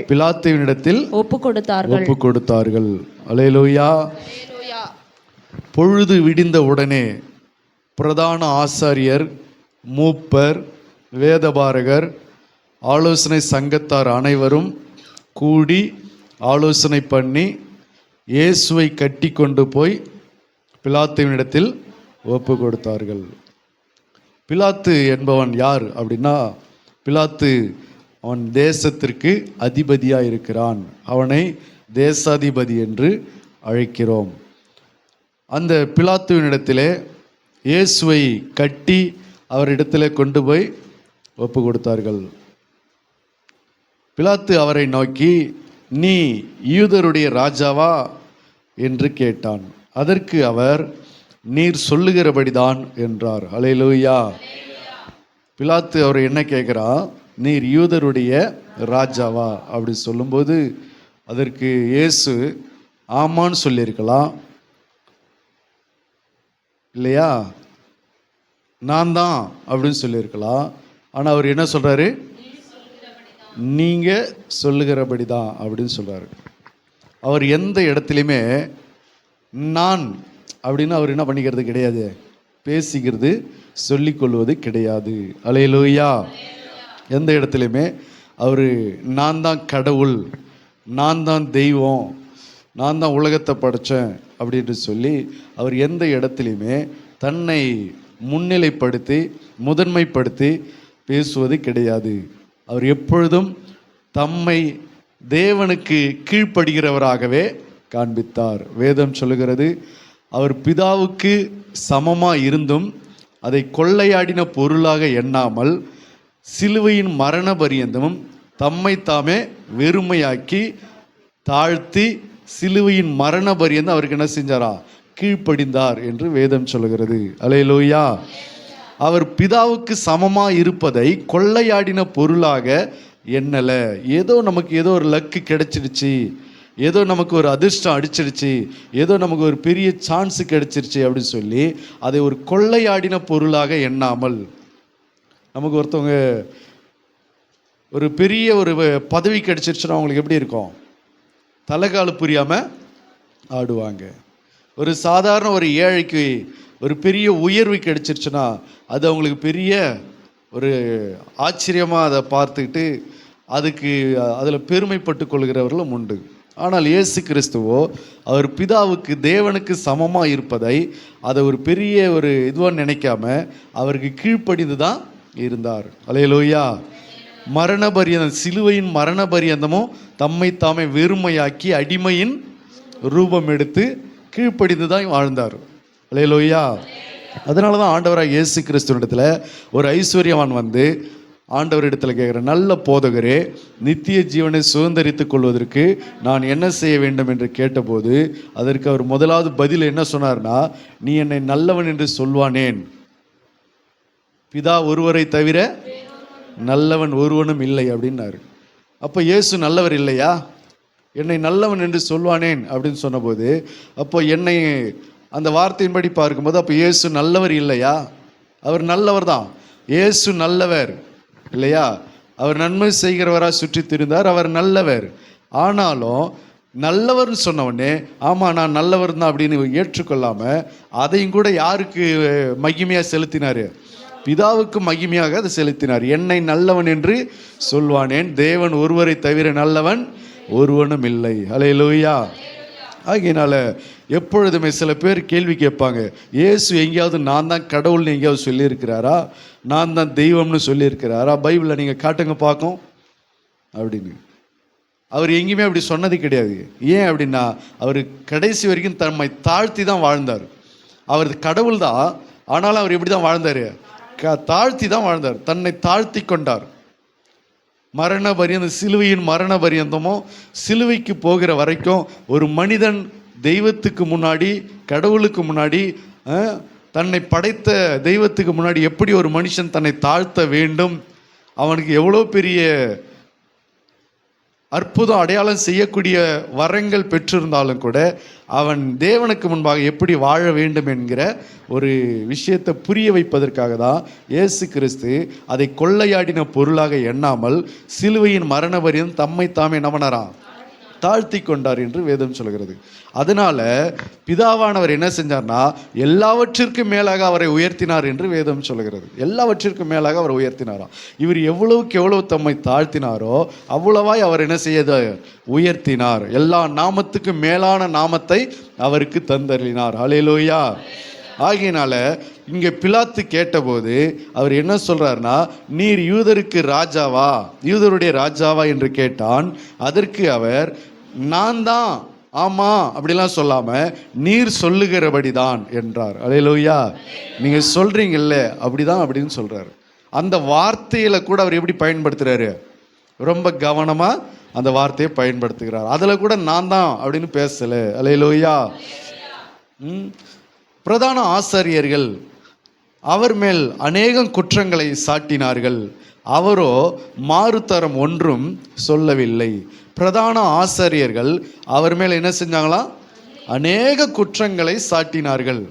பிலாத்துவினிடத்தில் ஒப்பு கொடுத்தார்கள். அல்லேலூயா. பொழுது விடிந்த உடனே பிரதான ஆசாரியர், மூப்பர், வேதபாரகர், ஆலோசனை சங்கத்தார் அனைவரும் கூடி ஆலோசனை பண்ணி இயேசுவை கட்டி கொண்டு போய் பிலாத்துவினிடத்தில் ஒப்பு கொடுத்தார்கள். பிலாத்து என்பவன் யார் அப்படின்னா, பிலாத்து அவன் தேசத்திற்கு அதிபதியாக இருக்கிறான். அவனை தேசாதிபதி என்று அழைக்கிறோம். அந்த பிலாத்துவினிடத்திலே இயேசுவை கட்டி அவரிடத்திலே கொண்டு போய் ஒப்பு கொடுத்தார்கள். பிலாத்து அவரை நோக்கி, நீ யூதருடைய ராஜாவா என்று கேட்டான். அதற்கு அவர், நீர் சொல்லுகிறபடிதான் என்றார். அல்லேலூயா. பிலாத்து அவர் என்ன கேட்குறா, நீர் யூதருடைய ராஜாவா அப்படி சொல்லும்போது அதற்கு இயேசு ஆமான்னு சொல்லியிருக்கலாம் இல்லையா, நான் தான் அப்படின்னு சொல்லியிருக்கலாம். ஆனால் அவர் என்ன சொல்கிறாரு, நீங்கள் சொல்லுகிறபடி தான் அப்படின்னு சொல்கிறாரு. அவர் எந்த இடத்துலையுமே நான் அப்படின்னு அவர் என்ன பண்ணிக்கிறது கிடையாது, பேசிக்கிறது சொல்லிக்கொள்வது கிடையாது. அல்லேலூயா. எந்த இடத்துலையுமே அவர் நான் தான் கடவுள், நான் தான் தெய்வம், நான் தான் உலகத்தை படைத்தேன் அப்படின்ட்டு சொல்லி அவர் எந்த இடத்துலையுமே தன்னை முன்னிலைப்படுத்தி முதன்மைப்படுத்தி பேசுவது கிடையாது. அவர் எப்பொழுதும் தம்மை தேவனுக்கு கீழ்ப்படுகிறவராகவே காண்பித்தார். வேதம் சொல்லுகிறது, அவர் பிதாவுக்கு சமமாக இருந்தும் அதை கொள்ளையாடின பொருளாக எண்ணாமல் சிலுவையின் மரண பரியந்தமும் தம்மை தாமே வெறுமையாக்கி தாழ்த்தி சிலுவையின் மரண பரியந்தம் அவருக்கு என்ன செஞ்சாரா, கீழ்ப்படிந்தார் என்று வேதம் சொல்லுகிறது. அல்லேலூயா. அவர் பிதாவுக்கு சமமாக இருப்பதை கொள்ளையாடின பொருளாக எண்ணலை. ஏதோ நமக்கு ஏதோ ஒரு லக்கு கிடைச்சிடுச்சு, ஏதோ நமக்கு ஒரு அதிர்ஷ்டம் அடிச்சிடுச்சு, ஏதோ நமக்கு ஒரு பெரிய சான்ஸு கிடைச்சிருச்சு அப்படின்னு சொல்லி அதை ஒரு கொள்ளையாடின பொருளாக எண்ணாமல், நமக்கு ஒருத்தவங்க ஒரு பெரிய ஒரு பதவி கிடைச்சிருச்சுன்னா அவங்களுக்கு எப்படி இருக்கும், தலைகாலு புரியாமல் ஆடுவாங்க. ஒரு சாதாரண ஒரு ஏழைக்கு ஒரு பெரிய உயர்வு கிடைச்சிருச்சுன்னா அது அவங்களுக்கு பெரிய ஒரு ஆச்சரியமாக அதை பார்த்துக்கிட்டு அதுக்கு அதில் பெருமைப்பட்டு கொள்கிறவர்களும் உண்டு. ஆனால் இயேசு கிறிஸ்துவோ அவர் பிதாவுக்கு தேவனுக்கு சமமாக இருப்பதை அதை ஒரு பெரிய ஒரு இதுவாக நினைக்காம அவருக்கு கீழ்ப்படிந்து தான் இருந்தார். அல்லேலூயா. மரண பரியந்தம், சிலுவையின் மரண பரியந்தமும் தம்மை தாமே வெறுமையாக்கி அடிமையின் ரூபம் எடுத்து கீழ்ப்படிந்து தான் வாழ்ந்தார். அல்லேலூயா. அதனால தான் ஆண்டவராக இயேசு கிறிஸ்துவிடத்தில் ஒரு ஐஸ்வர்யவான் வந்து ஆண்டவரிடத்தில் கேட்குற, நல்ல போதகரே, நித்திய ஜீவனை சுதந்தரித்துக் கொள்வதற்கு நான் என்ன செய்ய வேண்டும் என்று கேட்டபோது அதற்கு அவர் முதலாவது பதில் என்ன சொன்னார்னா, நீ என்னை நல்லவன் என்று சொல்வானேன், பிதா ஒருவரை தவிர நல்லவன் ஒருவனும் இல்லை அப்படின்னாரு. அப்போ இயேசு நல்லவர் இல்லையா, என்னை நல்லவன் என்று சொல்வானேன் அப்படின்னு சொன்னபோது அப்போ என்னை அந்த வார்த்தையின்படி பார்க்கும்போது அப்போ இயேசு நல்லவர் இல்லையா, அவர் நல்லவர் தான். இயேசு நல்லவர் இல்லையா, அவர் நன்மை செய்கிறவராக சுற்றி திரிந்தார், அவர் நல்லவர். ஆனாலும் நல்லவர்னு சொன்னவொடனே ஆமாம் நான் நல்லவர் தான் அப்படின்னு ஏற்றுக்கொள்ளாமல் அதையும் கூட யாருக்கு மகிமையாக செலுத்தினார், பிதாவுக்கு மகிமையாக அதை செலுத்தினார். என்னை நல்லவன் என்று சொல்வானேன், தேவன் ஒருவரை தவிர நல்லவன் ஒருவனும் இல்லை. அல்லேலூயா. ஆகையினால எப்பொழுதுமே சில பேர் கேள்வி கேட்பாங்க, இயேசு எங்கேயாவது நான் தான் கடவுள்னு எங்கேயாவது சொல்லியிருக்கிறாரா, நான் தான் தெய்வம்னு சொல்லியிருக்கிறாரா, பைபிளில் நீங்கள் காட்டுங்க பார்க்கும் அப்படின்னு. அவர் எங்கேயுமே அப்படி சொன்னது கிடையாது. ஏன் அப்படின்னா அவர் கடைசி வரைக்கும் தம்மை தாழ்த்தி தான் வாழ்ந்தார். அவர் கடவுள் தான், ஆனாலும் அவர் எப்படி தான் வாழ்ந்தார், தாழ்த்தி தான் வாழ்ந்தார், தன்னை தாழ்த்தி கொண்டார். மரண பரியந்தம், சிலுவையின் மரண பரியந்தமும் சிலுவைக்கு போகிற வரைக்கும் ஒரு மனிதன் தெய்வத்துக்கு முன்னாடி, கடவுளுக்கு முன்னாடி, தன்னை படைத்த தெய்வத்துக்கு முன்னாடி எப்படி ஒரு மனுஷன் தன்னை தாழ்த்த வேண்டும், அவனுக்கு எவ்வளோ பெரிய அற்புதம் அடையாளம் செய்யக்கூடிய வரங்கள் பெற்றிருந்தாலும் கூட அவன் தேவனுக்கு முன்பாக எப்படி வாழ வேண்டும் என்கிற ஒரு விஷயத்தை புரிய வைப்பதற்காக தான் இயேசு கிறிஸ்து அதை கொள்ளையாடின பொருளாக எண்ணாமல் சிலுவையின் மரண வரையும் தம்மை தாமே நவனராம் தாழ்த்தி கொண்டார் என்று வேதம் சொல்கிறது. அதனால பிதாவானவர் என்ன செஞ்சார்னா எல்லாவற்றிற்கும் மேலாக அவரை உயர்த்தினார் என்று வேதம் சொல்கிறது. எல்லாவற்றிற்கும் மேலாக அவர் உயர்த்தினாராம். இவர் எவ்வளவுக்கு எவ்வளவு தம்மை தாழ்த்தினாரோ அவ்வளவாய் அவர் என்ன செய்ய உயர்த்தினார். எல்லா நாமத்துக்கும் மேலான நாமத்தை அவருக்கு தந்தருளினார். ஹல்லேலூயா. ஆகையினால இங்கே பிலாத்து கேட்டபோது அவர் என்ன சொல்றாருன்னா, நீர் யூதருக்கு ராஜாவா, யூதருடைய ராஜாவா என்று கேட்டான். அதற்கு அவர் நான் தான், ஆமா அப்படிலாம் சொல்லாம நீர் சொல்லுகிறபடிதான் என்றார். அல்லேலூயா. நீங்க சொல்றீங்கல்ல அப்படிதான் அப்படின்னு சொல்றாரு. அந்த வார்த்தையில கூட அவர் எப்படி பயன்படுத்துறாரு, ரொம்ப கவனமா அந்த வார்த்தையை பயன்படுத்துகிறார். அதுல கூட நான் தான் அப்படின்னு பேசல. அல்லேலூயா. பிரதான ஆசாரியர்கள் அவர் மேல் அநேகம் குற்றங்களை சாட்டினார்கள். அவரோ மாறுதரம் ஒன்றும் சொல்லவில்லை. பிரதான ஆசாரியர்கள் அவர் மேல் என்ன செஞ்சாங்களா, அநேக குற்றங்களை சாட்டினார்கள்.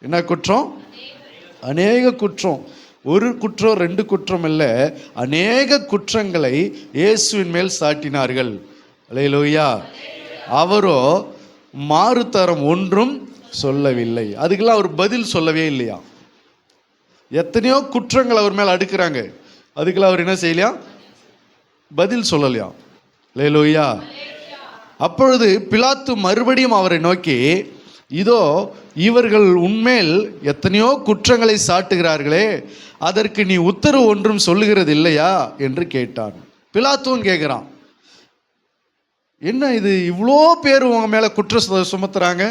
என்ன குற்றம்? அநேக குற்றம். ஒரு குற்றம் ரெண்டு குற்றம் இல்லை, அநேக குற்றங்களை இயேசுவின் மேல் சாட்டினார்கள். அல்லேலூயா. அவரோ மாறுதரம் ஒன்றும் சொல்லவில்லை. அதுக்கெல்லாம் அவர் பதில் சொல்லவே இல்லையா. எத்தனையோ குற்றங்கள் அவர் மேல் அடுக்கிறாங்க, அதுக்கெல்லாம் அவர் என்ன செய்யலையா, பதில் சொல்லலையா. அல்லேலூயா. அப்பொழுது பிலாத்து மறுபடியும் அவரை நோக்கி, இதோ இவர்கள் உன்மேல் எத்தனையோ குற்றங்களை சாட்டுகிறார்களே, அதற்கு நீ உத்தரவு ஒன்றும் சொல்லுகிறது இல்லையா என்று கேட்டான். பிலாத்துவும் கேட்குறான், என்ன இது இவ்வளோ பேர் உங்க மேலே குற்றம் சுமத்துறாங்க,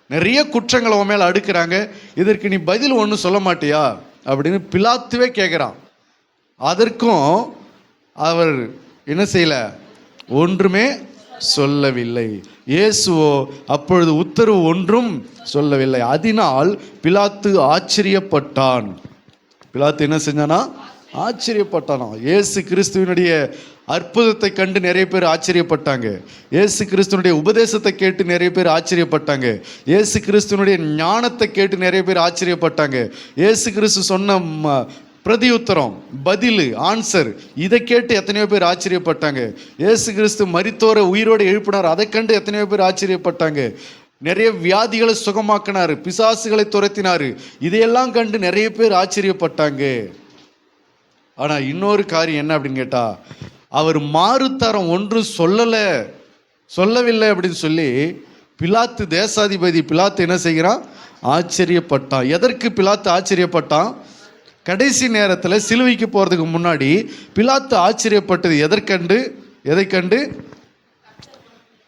நிறைய குற்றங்களை உன் மேலே அடுக்கிறாங்க, இதற்கு நீ பதில் ஒன்றும் சொல்ல மாட்டியா அப்படின்னு பிலாத்துவே கேட்குறான். அதற்கும் அவர் என்ன செய்யல, ஒன்றுமே சொல்லவில்லை. இயேசுவோ அப்பொழுது உத்தரவு ஒன்றும் சொல்லவில்லை. அதனால் பிலாத்து ஆச்சரியப்பட்டான். பிலாத்து என்ன செஞ்சானா, ஆச்சரியப்பட்டானா. இயேசு கிறிஸ்துவனுடைய அற்புதத்தை கண்டு நிறைய பேர் ஆச்சரியப்பட்டாங்க. இயேசு கிறிஸ்துவனுடைய உபதேசத்தை கேட்டு நிறைய பேர் ஆச்சரியப்பட்டாங்க. இயேசு கிறிஸ்துவனுடைய ஞானத்தை கேட்டு நிறைய பேர் ஆச்சரியப்பட்டாங்க. இயேசு கிறிஸ்து சொன்ன பிரதியுத்தரம், பதில், ஆன்சர், இதை கேட்டு எத்தனையோ பேர் ஆச்சரியப்பட்டாங்க. இயேசு கிறிஸ்து மரித்தோரை உயிரோடு எழுப்பினார், அதை கண்டு எத்தனையோ பேர் ஆச்சரியப்பட்டாங்க. நிறைய வியாதிகளை சுகமாக்கினார், பிசாசுகளை துரத்தினார், இதையெல்லாம் கண்டு நிறைய பேர் ஆச்சரியப்பட்டாங்க. ஆனால் இன்னொரு காரியம் என்ன அப்படின்னு கேட்டா, அவர் மாறுதரம் ஒன்று சொல்லவில்லை அப்படின்னு சொல்லி பிலாத்து, தேசாதிபதி பிலாத்து என்ன செய்கிறான், ஆச்சரியப்பட்டான். எதற்கு பிலாத்து ஆச்சரியப்பட்டான்? கடைசி நேரத்தில் சிலுவைக்கு போகிறதுக்கு முன்னாடி பிலாத்து ஆச்சரியப்பட்டது எதை கண்டு?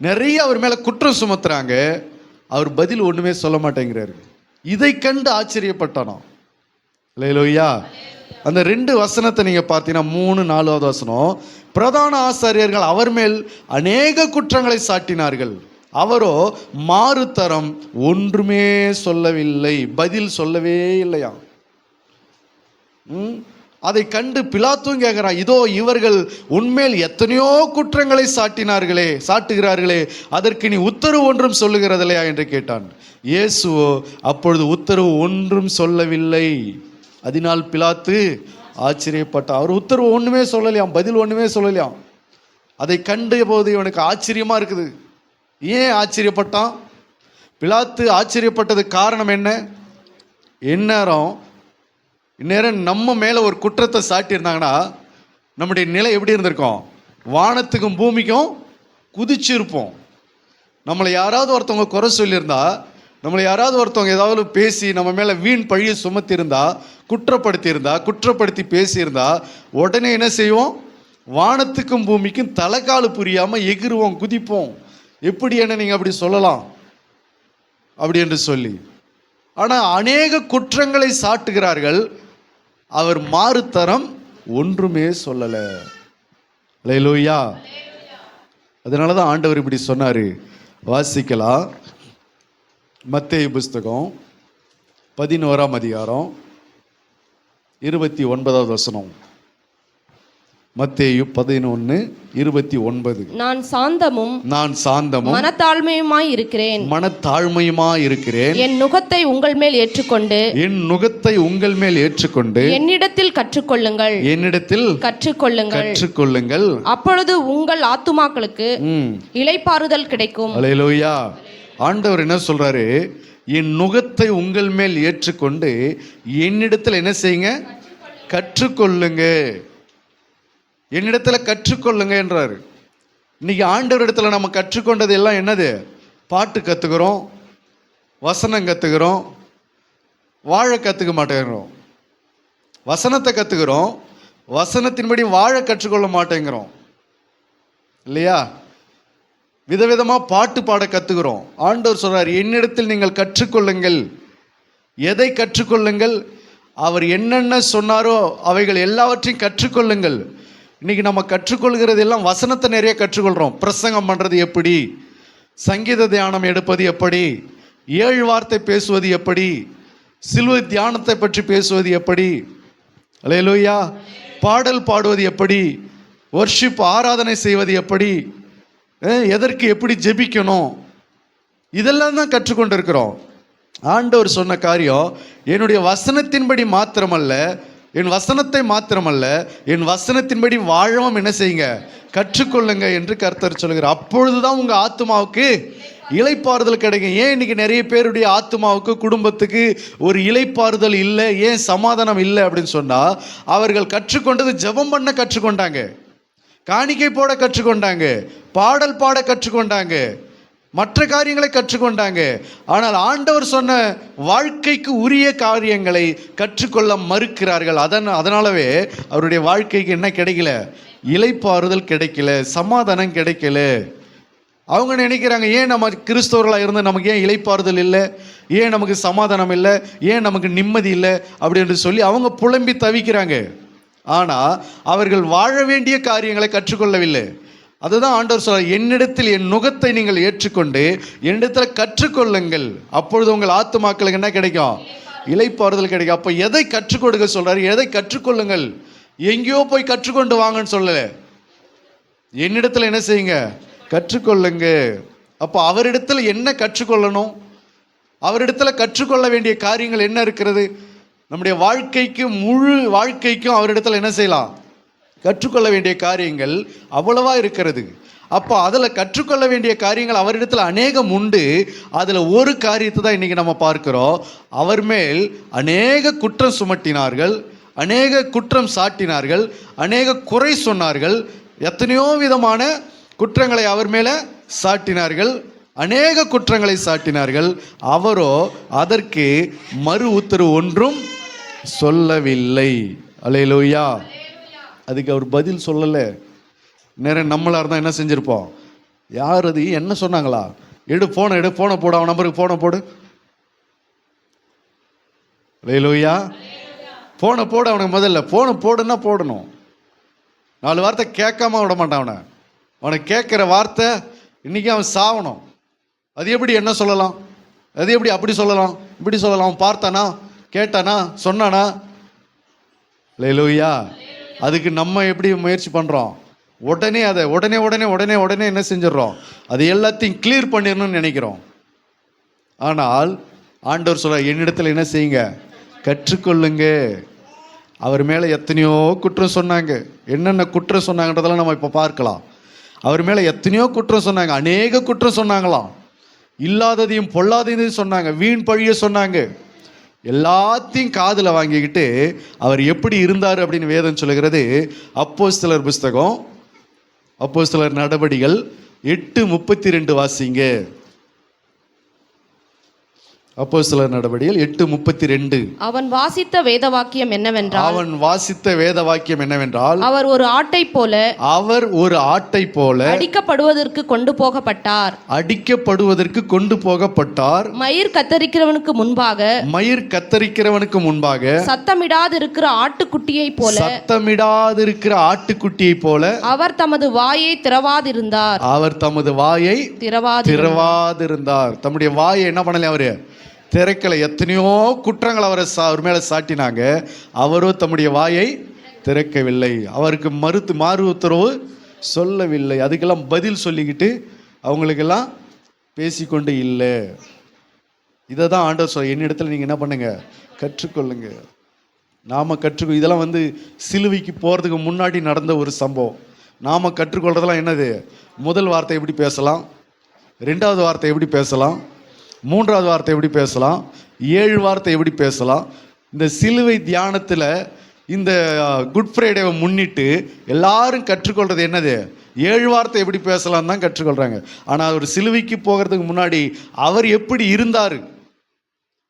நிறைய அவர் மேலே குற்றம் சுமத்துறாங்க, அவர் பதில் ஒன்றுமே சொல்ல மாட்டேங்கிறாரு. இதை கண்டு ஆச்சரியப்பட்டானோ. அல்லேலூயா. அந்த 2 வசனத்தை நீங்கள் பார்த்தீங்கன்னா 3, 4வது வசனம், பிரதான ஆசாரியர்கள் அவர் மேல் அநேக குற்றங்களை சாட்டினார்கள், அவரோ மாறுதரம் ஒன்றுமே சொல்லவில்லை, பதில் சொல்லவே இல்லையா. அதை கண்டு பிலாத்தும் கேட்கிறான், இதோ இவர்கள் உன்மேல் எத்தனையோ குற்றங்களை சாட்டுகிறார்களே, அதற்கு நீ உத்தரவு ஒன்றும் சொல்லுகிறதில்லையா என்று கேட்டான். இயேசுவோ அப்பொழுது உத்தரவு ஒன்றும் சொல்லவில்லை. அதனால் பிலாத்து ஆச்சரியப்பட்டான். அவர் உத்தரவு ஒன்றுமே சொல்லலையாம், பதில் ஒன்றுமே சொல்லலையாம். அதை கண்ட போது இவனுக்கு ஆச்சரியமாக இருக்குது. ஏன் ஆச்சரியப்பட்டான்? பிலாத்து ஆச்சரியப்பட்டதுக்கு காரணம் என்ன? இந்நேரம் நம்ம மேலே ஒரு குற்றத்தை சாட்டியிருந்தாங்கன்னா நம்முடைய நிலை எப்படி இருந்திருக்கும்? வானத்துக்கும் பூமிக்கும் குதிச்சிருப்போம். நம்மளை யாராவது ஒருத்தவங்க குறை சொல்லியிருந்தா, நம்மளை யாராவது ஒருத்தவங்க ஏதாவது பேசி நம்ம மேலே வீண் பழியை சுமத்தியிருந்தா, குற்றப்படுத்தி பேசியிருந்தா, உடனே என்ன செய்வோம்? வானத்துக்கும் பூமிக்கும் தலைக்காலு புரியாமல் எகிருவோம், குதிப்போம். எப்படி என்ன நீங்கள் அப்படி சொல்லலாம் அப்படி என்று சொல்லி. ஆனால் அநேக குற்றங்களை சாட்டுகிறார்கள், அவர் மாறுதரம் ஒன்றுமே சொல்லலை. அல்லேலூயா. அதனால தான் ஆண்டவர் இப்படி சொன்னார். வாசிக்கலாம். மத்தேயு புஸ்தகம் 11ஆம் அதிகாரம் 29வது வசனம். மத்தேயு 11:29. நான் சாந்தமும் மனத்தாழ்மையுமாய் இருக்கிறேன். என் நுகத்தை உங்கள் மேல் ஏற்றுக்கொண்டு என்னிடத்தில் கற்றுக்கொள்ளுங்கள். அப்பொழுது உங்கள் ஆத்துமாக்களுக்கு இளைப்பாறுதல் கிடைக்கும். அல்லேலூயா. ஆண்டவர் என்ன சொல்றாரு? என் நுகத்தை உங்கள் மேல் ஏற்றுக்கொண்டு என்னிடத்தில் என்ன செய்யுங்க? கற்றுக்கொள்ளுங்க. என்னிடத்துல கற்றுக்கொள்ளுங்க என்றாரு. இன்னைக்கு ஆண்டவர் இடத்துல நம்ம கற்றுக்கொண்டது எல்லாம் என்னது? பாட்டு கத்துக்கிறோம், வசனம் கத்துக்கிறோம், வாழ கத்துக்க மாட்டேங்கிறோம். வசனத்தை கத்துக்கிறோம், வசனத்தின்படி வாழ கற்றுக்கொள்ள மாட்டேங்கிறோம் இல்லையா? விதவிதமா பாட்டு பாட கத்துக்கிறோம். ஆண்டவர் சொல்றார், என்னிடத்தில் நீங்கள் கற்றுக்கொள்ளுங்கள். எதை கற்றுக்கொள்ளுங்கள்? அவர் என்னென்ன சொன்னாரோ அவைகள் எல்லாவற்றையும் கற்றுக்கொள்ளுங்கள். இன்னைக்கு நம்ம கற்றுக்கொள்கிறது எல்லாம் வசனத்தை நிறைய கற்றுக்கொள்கிறோம். பிரசங்கம் பண்ணுறது எப்படி, சங்கீத தியானம் எடுப்பது எப்படி, 7 வார்த்தை பேசுவது எப்படி, சிலுவை தியானத்தை பற்றி பேசுவது எப்படி, அல்லேலூயா, பாடல் பாடுவது எப்படி, வர்ஷிப் ஆராதனை செய்வது எப்படி, எதற்கு எப்படி ஜெபிக்கணும், இதெல்லாம் தான் கற்றுக்கொண்டு இருக்கிறோம். ஆண்டவர் சொன்ன காரியம், என்னுடைய வசனத்தின்படி மாத்திரமல்ல, என் வசனத்தை மாத்திரமல்ல, என் வசனத்தின்படி வாழவும் என்ன செய்யுங்க? கற்றுக்கொள்ளுங்க என்று கர்த்தர் சொல்கிறார். அப்பொழுதுதான் உங்க ஆத்துமாவுக்கு இளைப்பாறுதல் கிடைக்கும். ஏன் இன்னைக்கு நிறைய பேருடைய ஆத்துமாவுக்கு, குடும்பத்துக்கு ஒரு இளைப்பாறுதல் இல்லை, ஏன் சமாதானம் இல்லை அப்படின்னு சொன்னா, அவர்கள் கற்றுக்கொண்டது ஜெபம் பண்ண கற்றுக்கொண்டாங்க, காணிக்கை போட கற்றுக்கொண்டாங்க, பாடல் பாட கற்றுக்கொண்டாங்க, மற்ற காரியங்களை கற்றுக்கொண்டாங்க. ஆனால் ஆண்டவர் சொன்ன வாழ்க்கைக்கு உரிய காரியங்களை கற்றுக்கொள்ள மறுக்கிறார்கள். அதனாலவே அவருடைய வாழ்க்கைக்கு என்ன கிடைக்கல? இளைப்பாறுதல் கிடைக்கல, சமாதானம் கிடைக்கல. அவங்க நினைக்கிறாங்க, ஏன் நம்ம கிறிஸ்தவர்களாக இருந்து நமக்கு ஏன் இளைப்பாறுதல் இல்லை, ஏன் நமக்கு சமாதானம் இல்லை, ஏன் நமக்கு நிம்மதி இல்லை அப்படி என்று சொல்லி அவங்க புலம்பி தவிக்கிறாங்க. ஆனால் அவர்கள் வாழ வேண்டிய காரியங்களை கற்றுக்கொள்ளவில்லை. அதுதான் ஆண்டவர் சொல்றார், என்னிடத்தில் என் நுகத்தை நீங்கள் ஏற்றுக்கொண்டு என்னிடத்தில் கற்றுக்கொள்ளுங்கள், அப்பொழுது உங்கள் ஆத்துமாக்களுக்கு என்ன கிடைக்கும்? இளைப்பாறுதல் கிடைக்கும். அப்போ எதை கற்றுக் கொடுக்க சொல்றாரு? எதை கற்றுக்கொள்ளுங்கள். எங்கேயோ போய் கற்றுக்கொண்டு வாங்கன்னு சொல்லல, என்னிடத்தில் என்ன செய்யுங்க? கற்றுக்கொள்ளுங்க. அப்போ அவரிடத்தில் என்ன கற்றுக்கொள்ளணும்? அவரிடத்தில் கற்றுக்கொள்ள வேண்டிய காரியங்கள் என்ன இருக்கிறது? நம்முடைய வாழ்க்கைக்கு, முழு வாழ்க்கைக்கும் அவரிடத்தில் என்ன செய்யலாம்? கற்றுக்கொள்ள வேண்டிய காரியங்கள் அவ்வளவா இருக்கிறது. அப்போ அதில் கற்றுக்கொள்ள வேண்டிய காரியங்கள் அவரிடத்தில் அநேகம் உண்டு. அதில் ஒரு காரியத்தை தான் இன்றைக்கி நம்ம பார்க்கிறோம். அவர் மேல் அநேக குற்றம் சுமட்டினார்கள், அநேக குற்றம் சாட்டினார்கள், அநேக குறை சொன்னார்கள், எத்தனையோ விதமான குற்றங்களை அவர் மேலே சாட்டினார்கள், அநேக குற்றங்களை சாட்டினார்கள். அவரோ அதற்கு மறு உத்தரவு ஒன்றும் சொல்லவில்லை. அல்லேலூயா. அதுக்கு அவர் பதில் சொல்லலை. நேர நம்மளாக இருந்தால் என்ன செஞ்சுருப்போம்? யார் அது, என்ன சொன்னாங்களா, எடு ஃபோனை போடு, அவன் நம்பருக்கு ஃபோனை போடு. அல்லேலூயா. ஃபோனை போடு அவனுக்கு. முதல்ல ஃபோனை போடுன்னா போடணும். 4 வார்த்தை கேட்காம விட மாட்டான் அவனை கேட்குற வார்த்தை இன்றைக்கி அவன் சாவணும். அது எப்படி என்ன சொல்லலாம், அது எப்படி அப்படி சொல்லலாம், இப்படி சொல்லலாம், அவன் பார்த்தானா, கேட்டானா, சொன்னானா? அல்லேலூயா. அதுக்கு நம்ம எப்படி முயற்சி பண்ணுறோம்? உடனே அதை உடனே என்ன செஞ்சிடறோம்? அது எல்லாத்தையும் கிளியர் பண்ணிடணும்னு நினைக்கிறோம். ஆனால் ஆண்டவர் சொல்ற, என்னிடத்தில் என்ன செய்யுங்க? கற்றுக்கொள்ளுங்க. அவர் மேலே எத்தனையோ குற்றம் சொன்னாங்க. என்னென்ன குற்றம் சொன்னாங்கன்றதெல்லாம் நம்ம இப்போ பார்க்கலாம். அவர் மேலே எத்தனையோ குற்றம் சொன்னாங்க, அநேக குற்றம் சொன்னாங்களாம். இல்லாததையும் பொல்லாததையும் சொன்னாங்க, வீண் பழிய சொன்னாங்க. எல்லாத்தையும் காதில் வாங்கிக்கிட்டு அவர் எப்படி இருந்தார் அப்படின்னு வேதம் சொல்லுகிறது. அப்போஸ்தலர் புஸ்தகம், அப்போஸ்தலர் நடபடிகள் 8:32 வாசிங்க. அப்போஸ்தலர் நடபடிகள் 8:32. அவன் வாசித்த வேத வாக்கியம் என்னவென்றால், அவர் ஒரு ஆட்டை போல அடிக்கப்படுவதற்கு கொண்டு போகப்பட்டார். மயிர் கத்தரிக்கிறவனுக்கு முன்பாக சத்தமிடாதிருக்கிற ஆட்டுக்குட்டியை போல அவர் தமது வாயை திறவாதிருந்தார். தம்முடைய வாயை என்ன பண்ணல? அவரு திறக்கலை. எத்தனையோ குற்றங்கள் அவர் மேலே சாட்டினாங்க. அவரோ தம்முடைய வாயை திறக்கவில்லை. அவருக்கு மாறு உத்தரவு சொல்லவில்லை. அதுக்கெல்லாம் பதில் சொல்லிக்கிட்டு அவங்களுக்கெல்லாம் பேசிக்கொண்டு இல்லை. இதை தான் ஆண்டவர் சொல்ல, என்னிடத்துல நீங்கள் என்ன பண்ணுங்க, கற்றுக்கொள்ளுங்க. நாம் இதெல்லாம் சிலுவைக்கு போகிறதுக்கு முன்னாடி நடந்த ஒரு சம்பவம். நாம் கற்றுக்கொள்றதெல்லாம் என்னது? முதல் வார்த்தை எப்படி பேசலாம், ரெண்டாவது வார்த்தை எப்படி பேசலாம், மூன்றாவது வார்த்தை எப்படி பேசலாம், 7 வார்த்தை எப்படி பேசலாம். இந்த சிலுவை தியானத்தில் இந்த குட் ஃப்ரைடேவை முன்னிட்டு எல்லாரும் கற்றுக்கொள்றது என்னது? 7 வார்த்தை எப்படி பேசலாம் தான் கற்றுக்கொள்கிறாங்க. ஆனால் அவர் சிலுவைக்கு போகிறதுக்கு முன்னாடி அவர் எப்படி இருந்தார்,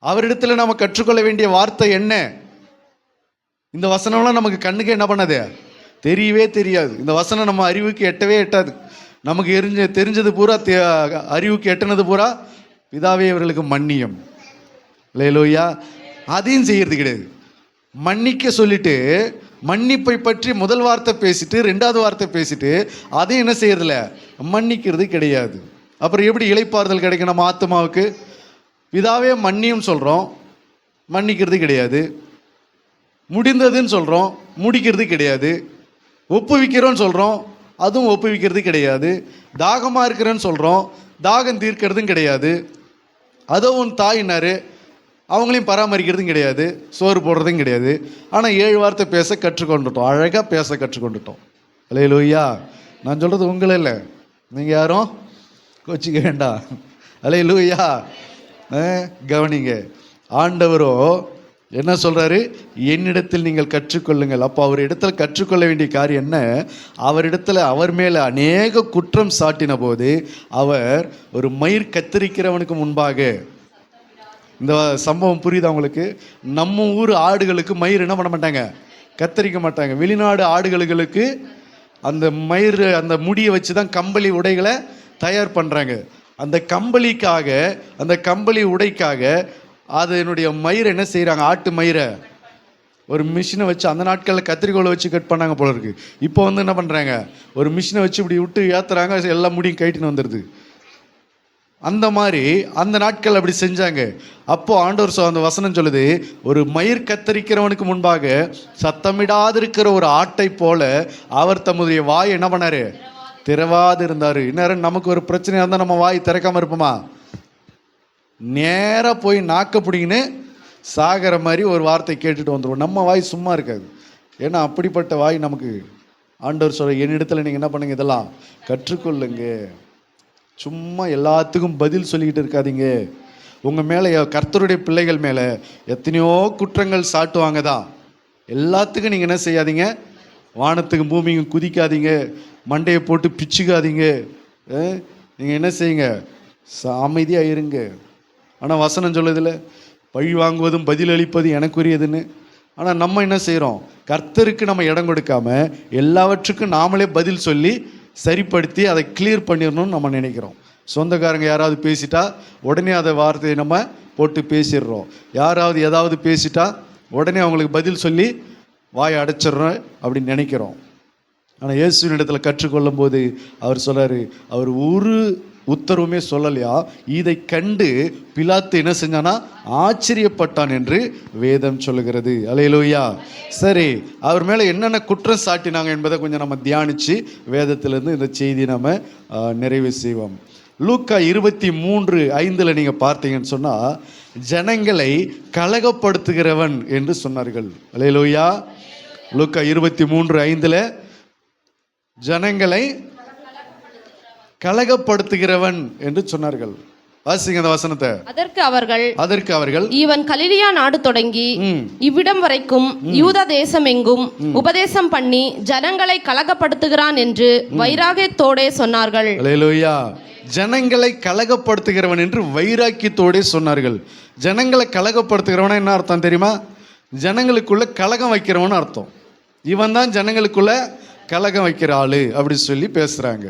அவரிடத்துல நம்ம கற்றுக்கொள்ள வேண்டிய வார்த்தை என்ன? இந்த வசனம்லாம் நமக்கு கண்ணுக்கு என்ன பண்ணது? தெரியவே தெரியாது. இந்த வசனம் நம்ம அறிவுக்கு எட்டவே எட்டாது. நமக்கு தெரிஞ்சது பூரா, அறிவுக்கு எட்டினது பூரா பிதாவே இவர்களுக்கு மன்னியம், அல்லேலூயா. அதையும் செய்யறது கிடையாது. மன்னிக்க சொல்லிட்டு மன்னிப்பை பற்றி முதல் வார்த்தை பேசிட்டு ரெண்டாவது வார்த்தை பேசிட்டு அதையும் என்ன செய்யறதில்ல, மன்னிக்கிறது கிடையாது. அப்புறம் எப்படி இளைப்பாறுதல் கிடைக்கும் நம்ம ஆத்மாவுக்கு? பிதாவே மன்னியும் சொல்கிறோம், மன்னிக்கிறது கிடையாது. முடிந்ததுன்னு சொல்கிறோம், முடிக்கிறது கிடையாது. ஒப்புவிக்கிறோன்னு சொல்கிறோம், அதுவும் ஒப்புவிக்கிறது கிடையாது. தாகமாக இருக்கிறேன்னு சொல்கிறோம், தாகம் தீர்க்கிறதும் கிடையாது. அதோ உன் தாயினார், அவங்களையும் பராமரிக்கிறதும் கிடையாது, சோறு போடுறதும் கிடையாது. ஆனால் 7 வார்த்தை பேச கற்றுக்கொண்டுட்டோம், அழகாக பேச கற்றுக்கொண்டுட்டோம். அல்லேலூயா. நான் சொல்கிறது உங்களை இல்லை, நீங்கள் யாரும் கோச்சிக்க வேண்டாம். அல்லேலூயா. கவனிங்க, ஆண்டவரோ என்ன சொல்கிறாரு? என்னிடத்தில் நீங்கள் கற்றுக்கொள்ளுங்கள். அப்போ அவர் இடத்துல கற்றுக்கொள்ள வேண்டிய காரியம் என்ன? அவரிடத்துல அவர் மேலே அநேக குற்றம் சாட்டின போது அவர் ஒரு மயிர் கத்தரிக்கிறவனுக்கு முன்பாக, இந்த சம்பவம் புரியுது அவங்களுக்கு? நம்ம ஊர் ஆடுகளுக்கு மயிர் என்ன பண்ண மாட்டாங்க, கத்தரிக்க மாட்டாங்க. வெளிநாடு ஆடுகளுக்கு அந்த மயிர், அந்த முடியை வச்சு தான் கம்பளி உடைகளை தயார் பண்ணுறாங்க. அந்த கம்பளிக்காக, அந்த கம்பளி உடைக்காக அதனுடைய மயிரை என்ன செய்கிறாங்க, ஆட்டு மயிரை ஒரு மிஷினை வச்சு, அந்த நாட்களில் கத்திரிக்கோளை வச்சு கட் பண்ணாங்க போல இருக்கு. இப்போ என்ன பண்ணுறாங்க, ஒரு மிஷினை வச்சு இப்படி விட்டு ஏற்றுறாங்க, எல்லா முடியும் கைட்டின்னு வந்துடுது. அந்த மாதிரி அந்த நாட்கள் அப்படி செஞ்சாங்க. அப்போ ஆண்டவர் அந்த வசனம் சொல்லுது, ஒரு மயிர் கத்தரிக்கிறவனுக்கு முன்பாக சத்தமிடாதிருக்கிற ஒரு ஆட்டை போல அவர் தம்முடைய வாய் என்ன பண்ணாரு, திறவாது இருந்தார். இந்நேரம் நமக்கு ஒரு பிரச்சனையாக இருந்தால் நம்ம வாய் திறக்காமல் இருப்போமா? நேராக போய் நாக்க பிடிங்கன்னு சாகிற மாதிரி ஒரு வார்த்தை கேட்டுட்டு வந்துடுவோம். நம்ம வாய் சும்மா இருக்காது. ஏன்னா அப்படிப்பட்ட வாய் நமக்கு ஆண்டவர் சொல்ற, என்னிடத்துல நீங்கள் என்ன பண்ணுங்க, இதெல்லாம் கற்றுக்கொள்ளுங்க. சும்மா எல்லாத்துக்கும் பதில் சொல்லிக்கிட்டு இருக்காதீங்க. உங்கள் மேலே, கர்த்தருடைய பிள்ளைகள் மேலே எத்தனையோ குற்றங்கள் சாட்டுவாங்க தான். எல்லாத்துக்கும் நீங்கள் என்ன செய்யாதீங்க, வானத்துக்கும் பூமிக்கும் குதிக்காதீங்க, மண்டையை போட்டு பிச்சுக்காதீங்க. நீங்கள் என்ன செய்யுங்க, அமைதியாக இருங்க. ஆனால் வசனம் சொல்லுதில்ல, பழி வாங்குவதும் பதில் அளிப்பது எனக்குரியதுன்னு. ஆனால் நம்ம என்ன செய்கிறோம், கர்த்தருக்கு நம்ம இடம் கொடுக்காம எல்லாவற்றுக்கும் நாமளே பதில் சொல்லி சரிப்படுத்தி அதை கிளியர் பண்ணிடணும்னு நம்ம நினைக்கிறோம். சொந்தக்காரங்க யாராவது பேசிட்டா உடனே அதை வார்த்தையை நம்ம போட்டு பேசிடுறோம். யாராவது ஏதாவது பேசிட்டா உடனே அவங்களுக்கு பதில் சொல்லி வாயை அடைச்சிடுறோம் அப்படின்னு நினைக்கிறோம். ஆனால் இயேசுவின் இடத்துல கற்றுக்கொள்ளும் போது அவர் சொல்றாரு, அவர் ஒரு உத்தரவுமே சொல்லலையா. இதை கண்டு பிலாத்து என்ன செஞ்சானா, ஆச்சரியப்பட்டான் என்று வேதம் சொல்லுகிறது. அல்லேலூயா. சரி, அவர் மேலே என்னென்ன குற்றம் சாட்டினாங்க என்பதை கொஞ்சம் நம்ம தியானித்து வேதத்திலிருந்து இந்த செய்தியை நம்ம நிறைவு செய்வோம். லூக்கா 23:5 நீங்கள் பார்த்தீங்கன்னு சொன்னால், ஜனங்களை கலகப்படுத்துகிறவன் என்று சொன்னார்கள். அல்லேலூயா. லூக்கா 23:5 ஜனங்களை கலகப்படுத்துகிறவன் என்று சொன்னார்கள். வாசிங்க அந்த வசனத்தை. அதற்கு அவர்கள் இவன் கலிலியா நாடு தொடங்கி இவ்விடம் வரைக்கும் யூதா தேசம் எங்கும் உபதேசம் பண்ணி ஜனங்களை கலகப்படுத்துகிறான் என்று வைராகியத்தோடே சொன்னார்கள். அல்லேலூயா. ஜனங்களை கலகப்படுத்துகிறவன் என்று வைராக்கியத்தோடே சொன்னார்கள். ஜனங்களை கலகப்படுத்துகிறவன என்ன அர்த்தம் தெரியுமா? ஜனங்களுக்குள்ள கலகம் வைக்கிறவன் அர்த்தம். இவன் தான் ஜனங்களுக்குள்ள கலகம் வைக்கிற ஆளு அப்படி சொல்லி பேசுறாங்க.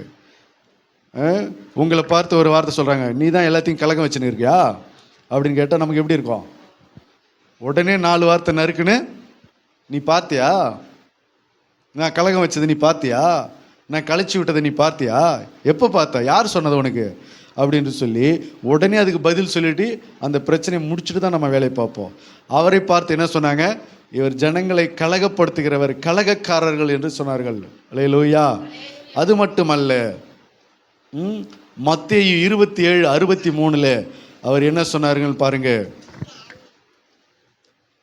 உங்களை பார்த்து ஒரு வார்த்தை சொல்றாங்க, நீ தான் எல்லாத்தையும் கலகம் வச்சுன்னு இருக்கியா அப்படின்னு கேட்டால் நமக்கு எப்படி இருக்கும்? உடனே 4 வார்த்தை நறுக்குன்னு, நீ பார்த்தியா, நான் கலகம் வச்சது நீ பார்த்தியா, நான் கழிச்சு விட்டதை நீ பார்த்தியா, எப்போ பார்த்தா, யார் சொன்னது உனக்கு? அப்படின்னு சொல்லி உடனே அதுக்கு பதில் சொல்லிட்டு அந்த பிரச்சனையை முடிச்சுட்டு தான் நம்ம வேலையை பார்ப்போம். அவரை பார்த்து என்ன சொன்னாங்க? இவர் ஜனங்களை கலகப்படுத்துகிறவர், கலகக்காரர்கள் என்று சொன்னார்கள். அல்லேலூயா. அது மட்டுமல்ல, மத்தேயு 27:63 அவர் என்ன சொன்னார்கள் பாருங்க.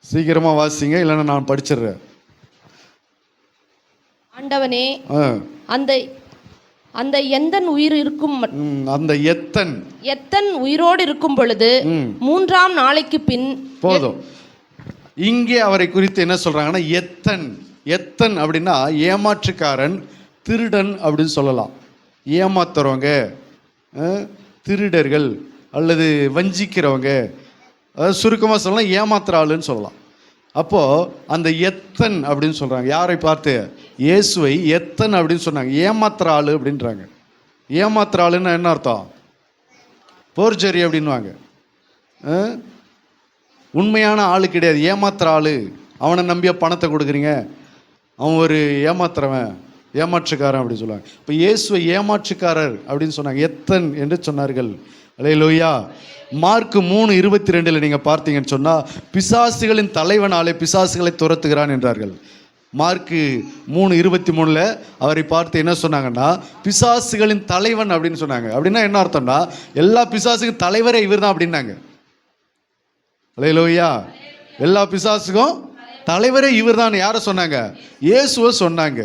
சீக்கிரமா வாசிங்க, இல்லைன்னா நான் படிச்சிடுறேன். ஆண்டவனே, அந்த அந்த எந்தன் உயிர் இருக்கும் அந்த எத்தன் உயிரோடு இருக்கும் பொழுது 3ஆம் நாளைக்கு பின் போதும். இங்கே அவரை குறித்து என்ன சொல்றாங்கன்னா, எத்தன் அப்படின்னா ஏமாற்றுக்காரன், திருடன் அப்படின்னு சொல்லலாம். ஏமாத்துறவங்க, திருடர்கள் அல்லது வஞ்சிக்கிறவங்க, அதாவது சுருக்கமாக சொல்லலாம் ஏமாத்துற ஆளுன்னு சொல்லலாம். அப்போது அந்த எத்தன் அப்படின்னு சொல்கிறாங்க. யாரை பார்த்து? இயேசுவை எத்தன் அப்படின்னு சொன்னாங்க. ஏமாத்துற ஆள் அப்படின்றாங்க. ஏமாத்துற ஆளுன்னு என்ன அர்த்தம்? போர்ஜரி அப்படின்வாங்க. உண்மையான ஆளு கிடையாது, ஏமாத்துற ஆள். அவனை நம்பிய பணத்தை கொடுக்குறீங்க, அவன் ஒரு ஏமாத்துறவன், ஏமாற்றுக்காரன் அப்படின்னு சொல்லுவாங்க. இப்போ இயேசுவை ஏமாற்றுக்காரர் அப்படின்னு சொன்னாங்க, எத்தன் என்று சொன்னார்கள். அல்லேலூயா. மார்க் 3:22 நீங்கள் பார்த்தீங்கன்னு சொன்னால், பிசாசுகளின் தலைவனாலே பிசாசுகளை துரத்துகிறான் என்றார்கள். மார்க் 3:23 அவரை பார்த்து என்ன சொன்னாங்கன்னா, பிசாசுகளின் தலைவன் அப்படின்னு சொன்னாங்க. அப்படின்னா என்ன அர்த்தம்னா, எல்லா பிசாசுக்கும் தலைவரே இவர் தான் அப்படின்னாங்க. அல்லேலூயா. எல்லா பிசாசுக்கும் தலைவரே இவர் தான். யாரை சொன்னாங்க? இயேசுவை சொன்னாங்க.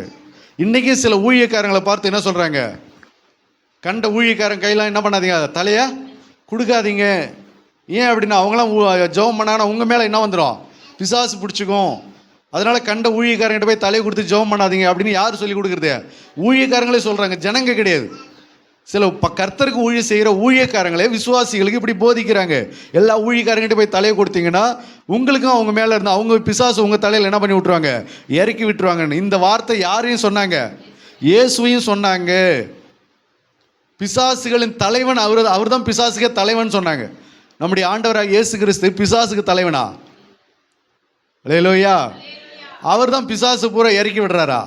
இன்றைக்கி சில ஊழியக்காரங்களை பார்த்து என்ன சொல்கிறாங்க? கண்ட ஊழியக்காரன் கையெல்லாம் என்ன பண்ணாதீங்க, தலையை கொடுக்காதீங்க. ஏன் அப்படின்னா, அவங்களாம் ஜெபம் பண்ணாங்கன்னா உங்கள் மேலே என்ன வந்துடும்? பிசாசு பிடிச்சிக்கும். அதனால் கண்ட ஊழியக்காரங்கிட்ட போய் தலையை கொடுத்து ஜெபம் பண்ணாதீங்க அப்படின்னு யார் சொல்லி கொடுக்குறது? ஊழியக்காரங்களே சொல்கிறாங்க, ஜனங்க கிடையாது. சில கர்த்தருக்கு ஊழியம் செய்கிற ஊழியக்காரங்களே விசுவாசிகளுக்கு இப்படி போதிக்கிறாங்க. எல்லா ஊழியக்காரங்கிட்ட போய் தலையை கொடுத்தீங்கன்னா உங்களுக்கும் அவங்க மேலே இருந்தால் அவங்க பிசாசு உங்கள் தலையில் என்ன பண்ணி விட்ருவாங்க? இறக்கி விட்டுருவாங்கன்னு. இந்த வார்த்தை யாரையும் சொன்னாங்க? இயேசுவையும் சொன்னாங்க. பிசாசுகளின் தலைவன் அவர் தான் பிசாசுக்கே தலைவன் சொன்னாங்க. நம்முடைய ஆண்டவராக இயேசு கிறிஸ்து பிசாசுக்கு தலைவனா? அல்லேலூயா. அவர் தான் பிசாசு பூரா இறக்கி விடுறாரா?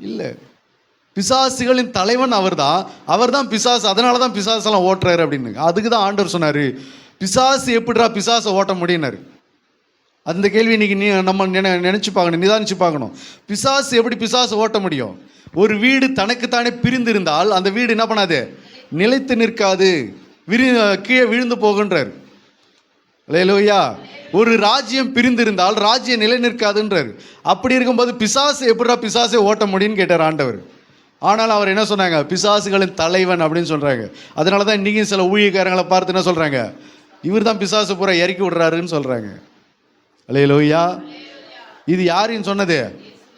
இல்லை. பிசாசுகளின் தலைவன் அவர் தான் பிசாசு. அதனால தான் பிசாசெல்லாம் ஓட்டுறாரு அப்படின்னு. அதுக்கு தான் ஆண்டவர் சொன்னார், பிசாசு எப்படிடா பிசாசை ஓட்ட முடியினார். அந்த கேள்வி இன்னைக்கு நம்ம நினச்சி பார்க்கணும், நிதானிச்சு பார்க்கணும். பிசாசு எப்படி பிசாசு ஓட்ட முடியும்? ஒரு வீடு தனக்குத்தானே பிரிந்திருந்தால் அந்த வீடு என்ன பண்ணாது? நிலைத்து நிற்காது, கீழே விழுந்து போகின்றார். அல்லேலூயா. ஒரு ராஜ்யம் பிரிந்திருந்தால் ராஜ்யம் நிலை நிற்காதுன்றார். அப்படி இருக்கும்போது பிசாசு எப்படிடா பிசாசை ஓட்ட முடியும்னு கேட்டார் ஆண்டவர். ஆனால் அவர் என்ன சொன்னாங்க? பிசாசுகளின் தலைவன் அப்படின்னு சொல்கிறாங்க. அதனால தான் இன்றைக்கும் சில ஊழியக்காரங்களை பார்த்து என்ன சொல்கிறாங்க? இவர் தான் பிசாசு பூரா இறக்கி விடுறாருன்னு சொல்கிறாங்க. அல்லேலூயா. இது யாரையும் சொன்னது?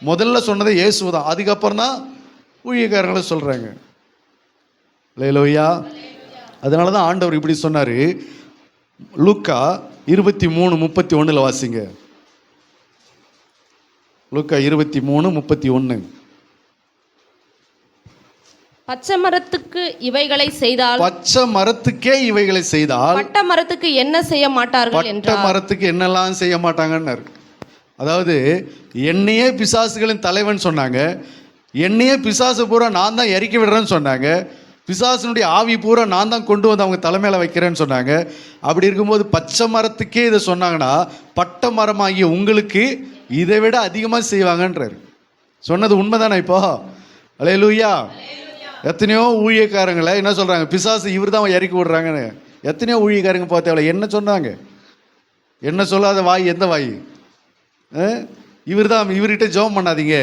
முதல்ல சொன்னது இயேசு தான். அதுக்கப்புறம் தான் ஊழியக்காரங்களை சொல்கிறாங்க. அல்லேலூயா. அதனால தான் ஆண்டவர் இப்படி சொன்னார். லூக்கா 23:31 வாசிங்க. லூக்கா 23:31. பச்சை மரத்துக்கு இவைகளை செய்தால், பச்சை மரத்துக்கே இவைகளை செய்தால் பட்ட மரத்துக்கு என்ன செய்ய மாட்டார்கள் என்றார். பட்ட மரத்துக்கு என்னெல்லாம் செய்ய மாட்டாங்கன்னாரு. அதாவது என்னையே பிசாசுகளின் தலைவன் சொன்னாங்க, என்னையே பிசாசு பூரா நான் தான் இறக்கி விடுறேன்னு சொன்னாங்க, பிசாசினுடைய ஆவி பூரா நான் தான் கொண்டு வந்து அவங்க தலைமையில் வைக்கிறேன்னு சொன்னாங்க. அப்படி இருக்கும்போது பச்சை மரத்துக்கே இதை சொன்னாங்கன்னா பட்ட மரமாகிய உங்களுக்கு இதை விட அதிகமாக செய்வாங்கன்றார். சொன்னது உண்மைதானே? இப்போ அல்லேலூயா. எத்தனையோ ஊழியக்காரங்களை என்ன சொல்கிறாங்க? பிசாசு இவர் தான் இறக்கி விடுறாங்கன்னு. எத்தனையோ ஊழியக்காரங்க பார்த்தேன் என்ன சொன்னாங்க? என்ன சொல்லாத வாய் எந்த வாய்? இவர் தான், இவர்கிட்ட ஜெபம் பண்ணாதீங்க,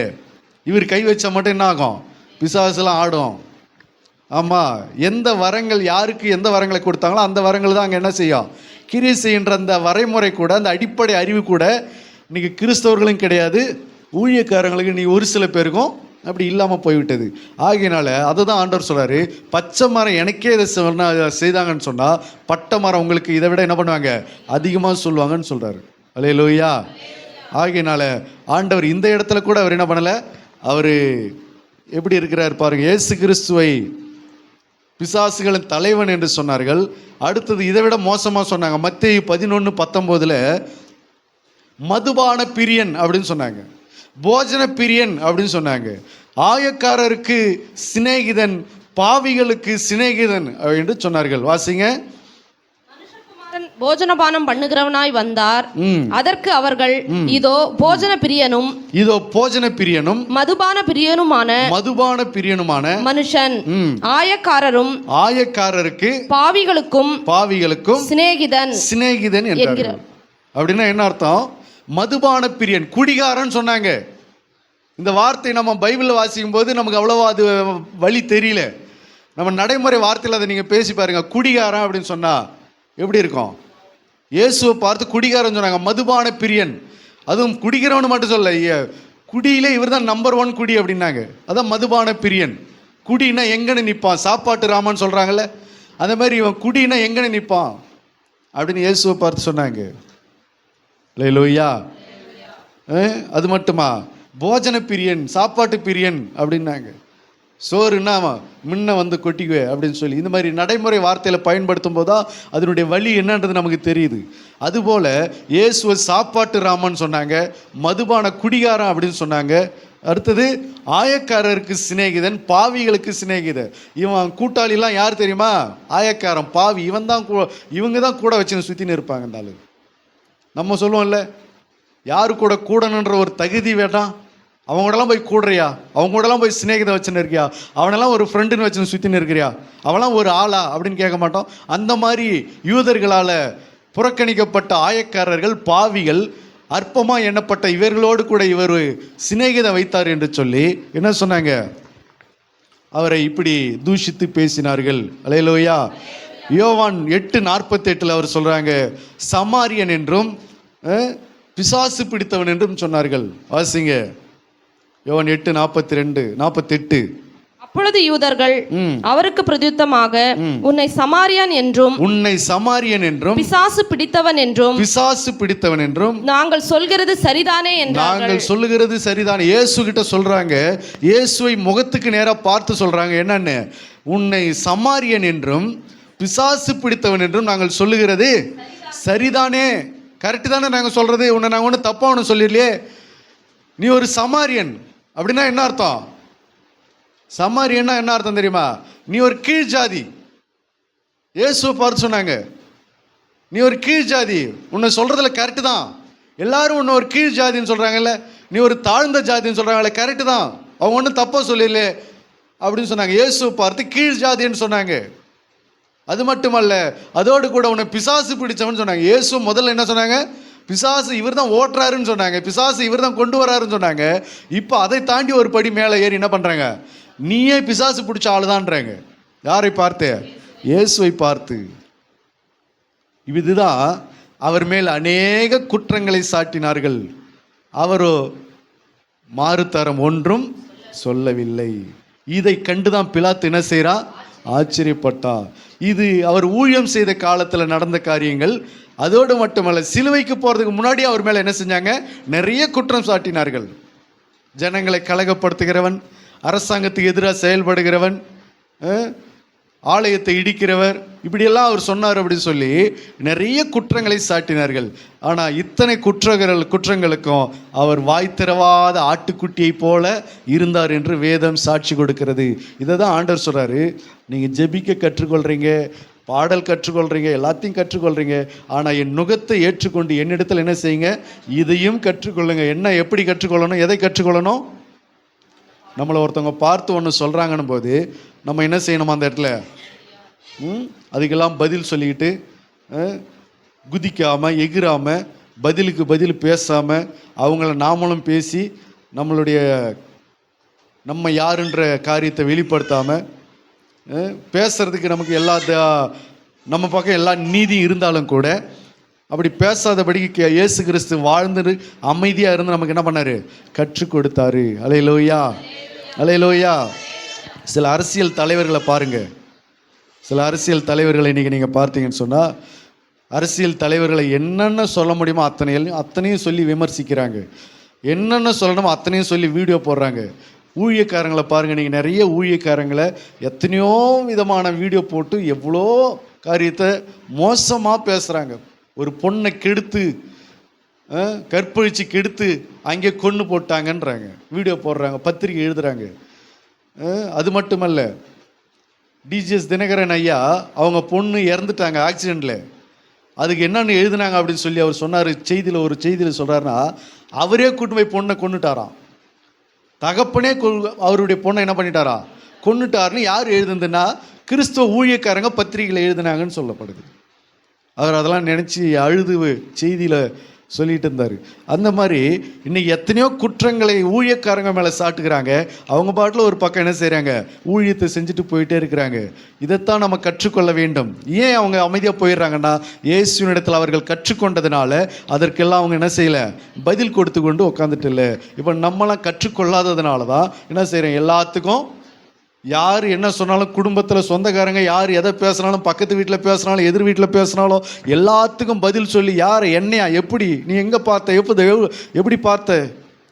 இவர் கை வச்சா மட்டும் என்ன ஆகும்? பிசாசுலாம் ஆடும். ஆமாம். எந்த வரங்கள் யாருக்கு எந்த வரங்களை கொடுத்தாங்களோ அந்த வரங்கள் தான் அங்கே என்ன செய்யும்? கிரியை செய்கின்ற அந்த வரைமுறை கூட, அந்த அடிப்படை அறிவு கூட இன்றைக்கி கிறிஸ்தவர்களும் கிடையாது, ஊழியக்காரங்களுக்கு நீ ஒரு சில பேருக்கும் அப்படி இல்லாமல் போய்விட்டது. ஆகையினால அதை தான் ஆண்டவர் சொல்கிறாரு, பச்சை மரம் எனக்கே இதை செய்தாங்கன்னு சொன்னால் பட்டை மரம் உங்களுக்கு இதை விட என்ன பண்ணுவாங்க? அதிகமாக சொல்லுவாங்கன்னு சொல்கிறாரு. அல்லேலூயா. ஆகையினால ஆண்டவர் இந்த இடத்துல கூட அவர் என்ன பண்ணலை? அவர் எப்படி இருக்கிறார் பாருங்க. இயேசு கிறிஸ்துவை பிசாசுகளின் தலைவன் என்று சொன்னார்கள். அடுத்தது இதை விட மோசமாக சொன்னாங்க. மத்தேயு 11:19 மதுபான பிரியன் அப்படின்னு சொன்னாங்க, போஜன பிரியன் அப்படின்னு சொன்னாங்க, ஆயக்காரருக்கு சிநேகிதன், பாவிகளுக்கு சிநேகிதன் என்று சொன்னார்கள். வாசிங்க. போஜனபானம் பண்ணுகிறவனாய் வந்தார். அதற்கு அவர்கள், இதோ போஜன பிரியனும் மதுபான பிரியனுமான மனுஷன், ஆயக்காரருக்கு பாவிகளுக்கும் சிநேகிதன் என்கிறார். அப்படின்னா என்ன அர்த்தம்? மதுபான பிரியன், குடிகாரன் சொன்னாங்க. இந்த வார்த்தை நம்ம பைபிளில் வாசிக்கும் போது நமக்கு அவ்வளவா அது வழி தெரியல. நம்ம நடைமுறை வார்த்தையில் அதை நீங்கள் பேசி பாருங்க. குடிகாரன் அப்படின்னு சொன்னா எப்படி இருக்கும்? இயேசுவை பார்த்து குடிகாரன் சொன்னாங்க, மதுபான பிரியன். அதுவும் குடிக்கிறவனு மட்டும் சொல்ல, குடியிலே இவர் தான் நம்பர் 1 குடி அப்படின்னாங்க. அதான் மதுபான பிரியன். குடினா எங்கன்னு நிற்பான், சாப்பாட்டு ராமன் சொல்கிறாங்கல்ல, அந்த மாதிரி இவன் குடினா எங்கன்னு நிற்பான் அப்படின்னு இயேசுவை பார்த்து சொன்னாங்க. அல்லேலூயா. அது மட்டுமா? போஜன பிரியன், சாப்பாட்டு பிரியன் அப்படின்னாங்க. சோறுன்னா முன்ன வந்து கொட்டிக்குவே அப்படின்னு சொல்லி இந்த மாதிரி நடைமுறை வார்த்தையில் பயன்படுத்தும் போதுதான் அதனுடைய வழி என்னன்றது நமக்கு தெரியுது. அதுபோல் இயேசுவை சாப்பாட்டு ராமன் சொன்னாங்க, மதுபான குடிகாரன் அப்படின்னு சொன்னாங்க. அடுத்தது ஆயக்காரருக்கு சிநேகிதன், பாவிகளுக்கு சிநேகிதன். இவன் கூட்டாளிலாம் யார் தெரியுமா? ஆயக்காரன், பாவி. இவங்க தான் கூட வச்சுன்னு சுற்றின்னு இருப்பாங்க. இருந்தாலும் நம்ம சொல்லுவோம்ல, யாரு கூட கூடணுன்ற ஒரு தகுதி வேண்டாம். அவங்க கூடலாம் போய் கூடுறியா? அவங்க கூடலாம் போய் சிநேகிதம் வச்சுன்னு இருக்கியா? அவனெல்லாம் ஒரு ஃப்ரெண்டுன்னு வச்சுன்னு சுற்றின்னு இருக்கிறியா? அவெல்லாம் ஒரு ஆளா அப்படின்னு கேட்க மாட்டோம். அந்த மாதிரி யூதர்களால் புறக்கணிக்கப்பட்ட ஆயக்காரர்கள், பாவிகள், அற்பமாக எண்ணப்பட்ட இவர்களோடு கூட இவர் சிநேகிதம் வைத்தார் என்று சொல்லி என்ன சொன்னாங்க? அவரை இப்படி தூஷித்து பேசினார்கள். அல்லேலூயா. யோவான் 8:48 அவர் சொல்றாங்க, சமாரியன் என்றும் பிசாசு பிடித்தவன் என்றும் சொன்னார்கள். வாசிங்க. யோவான் 8:48. அப்பொழுது யூதர்கள் அவருக்கு பிரதியுத்தமாக, உன்னை சமாரியன் என்றும் பிசாசு பிடித்தவன் என்றும் நாங்கள் சொல்கிறது சரிதானே என்றார்கள். நாங்கள் சொல்லுகிறது சரிதானே. இயேசு கிட்ட சொல்றாங்க. இயேசுவை முகத்துக்கு நேரா பார்த்து சொல்றாங்க, என்னன்னு? உன்னை சமாரியன் என்றும் பிசாசு பிடித்தவன் என்றும் நாங்கள் சொல்லுகிறது சரிதானே. கரெக்டு தானே நாங்கள் சொல்றது? உன்னை நாங்கள் ஒன்றும் தப்பா ஒன்று சொல்லிடலையே. நீ ஒரு சமாரியன் அப்படின்னா என்ன அர்த்தம்? சமாரியன்னா என்ன அர்த்தம் தெரியுமா? நீ ஒரு கீழ் ஜாதி. இயேசுவை பார்த்து சொன்னாங்க, நீ ஒரு கீழ் ஜாதி. உன்னை சொல்றதுல கரெக்டு தான். எல்லாரும் உன்னை ஒரு கீழ் ஜாதின்னு சொல்றாங்கல்ல, நீ ஒரு தாழ்ந்த ஜாதின்னு சொல்றாங்கல்ல, கரெக்டு தான். அவங்க ஒன்றும் தப்பா சொல்லல அப்படின்னு சொன்னாங்க. இயேசுவை பார்த்து கீழ் ஜாதின்னு சொன்னாங்க. அது மட்டுமல்ல, அதோடு கூட உன்னை பிசாசு பிடிச்சவன் சொன்னாங்க. இயேசு முதல்ல என்ன சொன்னாங்க? பிசாசு இவர் தான் ஓட்டுறாருன்னு சொன்னாங்க, பிசாசு இவர் தான் கொண்டு வராருன்னு சொன்னாங்க. இப்போ அதை தாண்டி ஒரு படி மேலே ஏறி என்ன பண்ணுறாங்க? நீயே பிசாசு பிடிச்ச ஆளுதான்றாங்க. யாரை பார்த்து? இயேசுவை பார்த்து. இதுதான் அவர் மேல் அநேக குற்றங்களை சாட்டினார்கள். அவரோ மாறுதரம் ஒன்றும் சொல்லவில்லை. இதை கண்டுதான் பிலாத்து என்ன செய்றா? ஆச்சரியப்பட்டான். இது அவர் ஊழியம் செய்த காலத்தில் நடந்த காரியங்கள். அதோடு மட்டுமல்ல, சிலுவைக்கு போகிறதுக்கு முன்னாடி அவர் மேலே என்ன செஞ்சாங்க? நிறைய குற்றம் சாட்டினார்கள். ஜனங்களை கலகப்படுத்துகிறவன், அரசாங்கத்துக்கு எதிராக செயல்படுகிறவன், ஆலயத்தை இடிக்கிறவர், இப்படியெல்லாம் அவர் சொன்னார் அப்படின்னு சொல்லி நிறைய குற்றங்களை சாட்டினார்கள். ஆனால் இத்தனை குற்றங்களுக்கும் அவர் வாய் திறவாத ஆட்டுக்குட்டியை போல இருந்தார் என்று வேதம் சாட்சி கொடுக்கிறது. இதை தான் ஆண்டவர் சொல்கிறாரு, நீங்கள் ஜெபிக்க கற்றுக்கொள்கிறீங்க, பாடல் கற்றுக்கொள்கிறீங்க, எல்லாத்தையும் கற்றுக்கொள்கிறீங்க, ஆனால் என் நுகத்தை ஏற்றுக்கொண்டு என்னிடத்தில் என்ன செய்யுங்க? இதையும் கற்றுக்கொள்ளுங்க. என்ன, எப்படி கற்றுக்கொள்ளணும்? எதை கற்றுக்கொள்ளணும்? நம்மளை ஒருத்தவங்க பார்த்து ஒன்று சொல்கிறாங்கன்னு போது நம்ம என்ன செய்யணுமா? அந்த இடத்துல அதுக்கெல்லாம் பதில் சொல்லிக்கிட்டு குதிக்காமல் எகிராமல் பதிலுக்கு பதில் பேசாமல் அவங்கள நாமளும் பேசி நம்ம யாருன்ற காரியத்தை வெளிப்படுத்தாமல் பேசுறதுக்கு நமக்கு நம்ம பக்கம் எல்லா நீதியும் இருந்தாலும் கூட அப்படி பேசாதபடிக்கு இயேசு கிறிஸ்து வாழ்ந்து அமைதியாக இருந்து நமக்கு என்ன பண்ணார்? கற்றுக் கொடுத்தாரு. அல்லேலூயா, அல்லேலூயா. சில அரசியல் தலைவர்களை பாருங்கள். சில அரசியல் தலைவர்களை இன்றைக்கி நீங்கள் பார்த்தீங்கன்னு சொன்னால், அரசியல் தலைவர்களை என்னென்ன சொல்ல முடியுமோ அத்தனையும் சொல்லி விமர்சிக்கிறாங்க. என்னென்ன சொல்லணுமோ அத்தனையும் சொல்லி வீடியோ போடுறாங்க. ஊழியக்காரங்களை பாருங்கள். நீங்கள் நிறைய ஊழியக்காரங்களை எத்தனையோ விதமான வீடியோ போட்டு எவ்வளோ காரியத்தை மோசமாக பேசுகிறாங்க. ஒரு பொண்ணை கெடுத்து கற்பழிச்சு கெடுத்து அங்கே கொன்று போட்டாங்கன்றாங்க, வீடியோ போடுறாங்க, பத்திரிக்கை எழுதுகிறாங்க. அது மட்டுமல்ல, டிஜிஎஸ் தினகரன் ஐயா அவங்க பொண்ணு இறந்துட்டாங்க ஆக்சிடெண்ட்டில். அதுக்கு என்னென்னு எழுதுனாங்க அப்படின்னு சொல்லி அவர் சொன்னார். ஒரு செய்தியில் சொல்கிறாருன்னா, அவரே கூட்டு போய் பொண்ணை கொண்டுட்டாராம். தகப்பனே அவருடைய பொண்ணை என்ன பண்ணிட்டாரா, கொண்டுட்டாருன்னு யார் எழுதுனதுன்னா கிறிஸ்துவ ஊழியக்காரங்க பத்திரிகையில் எழுதுனாங்கன்னு சொல்லப்படுது. அவர் அதெல்லாம் நினச்சி அழுது செய்தியில் சொல்லிட்டு இருந்தார். அந்த மாதிரி இன்னைக்கு எத்தனையோ குற்றங்களை ஊழியக்காரங்க மேலே சாட்டுக்கிறாங்க. அவங்க பாட்டில் ஒரு பக்கம் என்ன செய்கிறாங்க, ஊழியத்தை செஞ்சுட்டு போயிட்டே இருக்கிறாங்க. இதைத்தான் நம்ம கற்றுக்கொள்ள வேண்டும். ஏன் அவங்க அமைதியாக போயிடுறாங்கன்னா, இயேசுவினிடத்தில் அவர்கள் கற்றுக்கொண்டதுனால அதற்கெல்லாம் அவங்க என்ன செய்யலை, பதில் கொடுத்து கொண்டு உட்காந்துட்டு இல்லை. இப்போ நம்மளாம் கற்றுக்கொள்ளாததுனால தான் என்ன செய்கிறோம், எல்லாத்துக்கும் யார் என்ன சொன்னாலும், குடும்பத்தில் சொந்தக்காரங்க யார் எதை பேசுனாலும், பக்கத்து வீட்டில் பேசுனாலும், எதிர் வீட்டில் பேசுனாலும் எல்லாத்துக்கும் பதில் சொல்லி, யார் என்னையா, எப்படி, நீ எங்கே பார்த்த, எப்படி பார்த்த,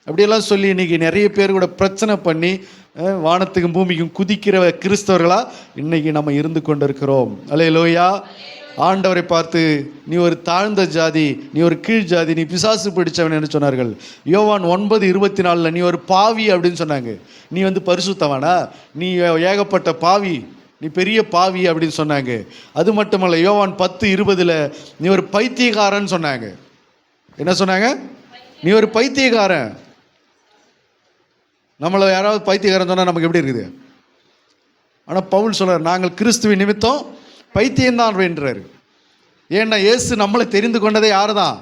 அப்படியெல்லாம் சொல்லி இன்றைக்கி நிறைய பேர் கூட பிரச்சனை பண்ணி வானத்துக்கும் பூமிக்கும் குதிக்கிற கிறிஸ்தவர்களாக இன்றைக்கி நம்ம இருந்து கொண்டு இருக்கிறோம். அல்லேலூயா. ஆண்டவரை பார்த்து, நீ ஒரு தாழ்ந்த ஜாதி, நீ ஒரு கீழ் ஜாதி, நீ பிசாசு பிடிச்சவன் என்று சொன்னார்கள். யோவான் 9:24 நீ ஒரு பாவி அப்படின்னு சொன்னாங்க. நீ பரிசுத்தவனா, நீ ஏகப்பட்ட பாவி, நீ பெரிய பாவி அப்படின்னு சொன்னாங்க. அது மட்டுமல்ல, யோவான் 10:20 நீ ஒரு பைத்தியக்காரன் சொன்னாங்க. என்ன சொன்னாங்க, நீ ஒரு பைத்தியக்காரன். நம்மளை யாராவது பைத்தியக்காரன் சொன்னால் நமக்கு எப்படி இருக்குது? ஆனால் பவுல் சொல்கிறார், நாங்கள் கிறிஸ்துவின் நிமித்தம் பைத்தியம்தான் வேண்டுறாரு. ஏன்னா இயேசு நம்மளை தெரிந்து கொண்டதே யார் தான்,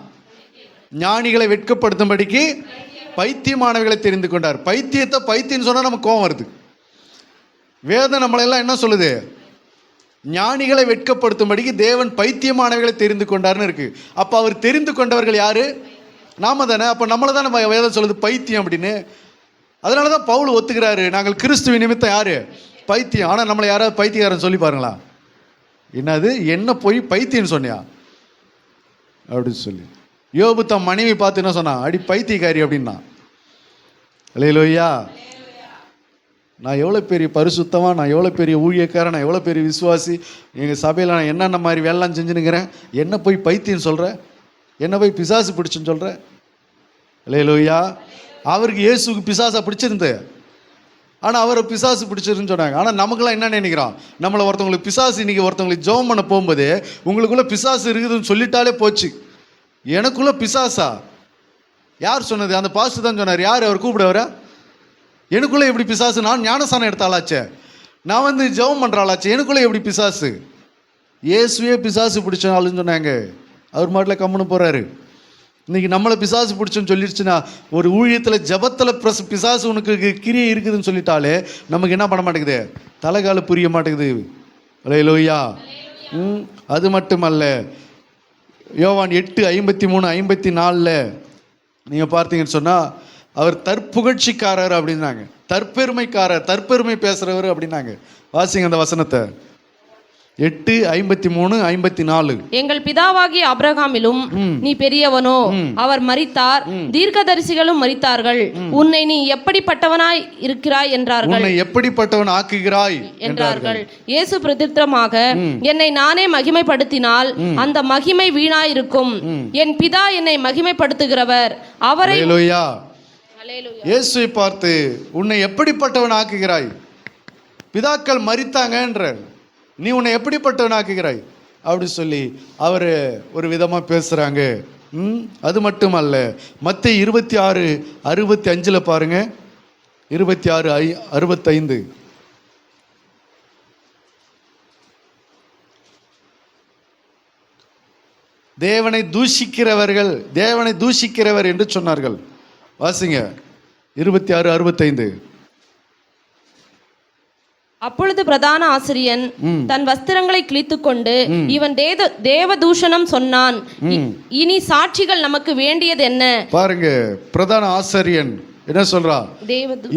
ஞானிகளை வெட்கப்படுத்தும்படிக்கு பைத்தியமானவர்களை தெரிந்து கொண்டார். பைத்தியத்தை பைத்தியம்னு சொன்னால் நமக்கு கோபம் வருது. வேதம் நம்மளெல்லாம் என்ன சொல்லுது, ஞானிகளை வெட்கப்படுத்தும்படிக்கு தேவன் பைத்தியமானவர்களை தெரிந்து கொண்டார்னு இருக்கு. அப்போ அவர் தெரிந்து கொண்டவர்கள் யாரு, நாம தானே. அப்போ நம்மளை தானே வேதம் சொல்லுது பைத்தியம் அப்படின்னு. அதனால தான் பவுல் ஒத்துக்கிறாரு, நாங்கள் கிறிஸ்துவின் நிமித்தம் யாரு பைத்தியம். ஆனால் நம்மளை யாராவது பைத்தியக்காரன் சொல்லி பாருங்களா, என்னது என்ன போய் பைத்தியன்னு சொன்னியா அப்படின்னு சொல்லி. யோபு தம் மனைவி பார்த்து என்ன சொன்னா, அடி பைத்தியக்காரி அப்படின்னா. அல்லேலூயா. நான் எவ்வளோ பெரிய பரிசுத்தமா, நான் எவ்வளோ பெரிய ஊழியக்காரன், நான் எவ்வளோ பெரிய விசுவாசி, எங்கள் சபையில் நான் என்னென்ன மாதிரி வேலைலாம் செஞ்சுனுங்கிறேன், என்ன போய் பைத்தியம் சொல்கிறேன், என்ன போய் பிசாசு பிடிச்சுன்னு சொல்கிறேன். அல்லேலூயா. அவருக்கு இயேசுக்கு பிசாசை பிடிச்சிருந்து, ஆனால் அவரை பிசாசு பிடிச்சிருன்னு சொன்னாங்க. ஆனால் நமக்குலாம் என்ன நினைக்கிறோம், நம்மளை ஒருத்தவங்களுக்கு பிசாசு, இன்றைக்கி ஒருத்தவங்களுக்கு ஜெபம் பண்ண போகும்போது உங்களுக்குள்ளே பிசாசு இருக்குதுன்னு சொல்லிட்டாலே போச்சு. எனக்குள்ளே பிசாசா யார் சொன்னது, அந்த பாஸ்டர் தான் சொன்னார். யார் அவர் கூப்பிடுவார, எனக்குள்ளே எப்படி பிசாசு, நான் ஞானசானம் எடுத்தாலாச்சே, நான் ஜெபம் பண்ணுறாளாச்சே, எனக்குள்ளே எப்படி பிசாசு. இயேசுவே பிசாசு பிடிச்சாலுன்னு சொன்னாங்க. அவர் மாட்டில் கம்முன்னு போகிறாரு. இன்றைக்கி நம்மளை பிசாசு பிடிச்சோன்னு சொல்லிடுச்சுன்னா, ஒரு ஊழியத்தில் ஜபத்தில் பிசாசு உனக்கு கிரியை இருக்குதுன்னு சொல்லிட்டாலே நமக்கு என்ன பண்ண மாட்டேங்குது, தலைகால புரிய மாட்டேங்குது. அல்லேலூயா. அது மட்டுமல்ல, யோவான் 8:53-54 நீங்கள் பார்த்தீங்கன்னு சொன்னால், அவர் தற்புகழ்ச்சிக்காரர் அப்படின்னாங்க, தற்பெருமைக்காரர், தற்பெருமை பேசுகிறவர் அப்படின்னாங்க. வாசிங்க அந்த வசனத்தை. 8:53-54 எங்கள் பிதாவாகிய ஆபிரகாமிலும் நீ பெரியவனோ, அவர் மரித்தார், தீர்க்கதரிசிகளும் மரித்தார்கள், உன்னை நீ எப்படிப்பட்டவனாய் இருக்கிறாய் என்றார்கள். உன்னை எப்படிப்பட்டவன் ஆக்குகிறாய் என்றார்கள். இயேசு பிரதித்திரமாக, என்னை நானே மகிமைப்படுத்தினால் அந்த மகிமை வீணாயிருக்கும். என் பிதா என்னை மகிமைப்படுத்துகிறவர், அவரை. இயேசுவை பார்த்து உன்னை எப்படிப்பட்டவன் ஆக்குகிறாய், பிதாக்கள் மரித்தாங்கன்றார், நீ உன்னை எப்படிப்பட்டவன் ஆக்குகிறாய் அப்படி சொல்லி அவர் ஒரு விதமாக பேசுகிறாங்க. அது மட்டுமல்ல, மத்தேயு 26:65 பாருங்க. 26:65 தேவனை தூஷிக்கிறவர் என்று சொன்னார்கள். வாசிங்க 26:65. அப்பொழுது பிரதான ஆசிரியன் தன் வஸ்திரங்களை கிழித்துக்கொண்டு, இவன் தேவதூஷணம் சொன்னான், இனி சாட்சிகள் நமக்கு வேண்டியது என்ன. பாருங்க, பிரதான ஆசிரியன் என்ன சொல்றா,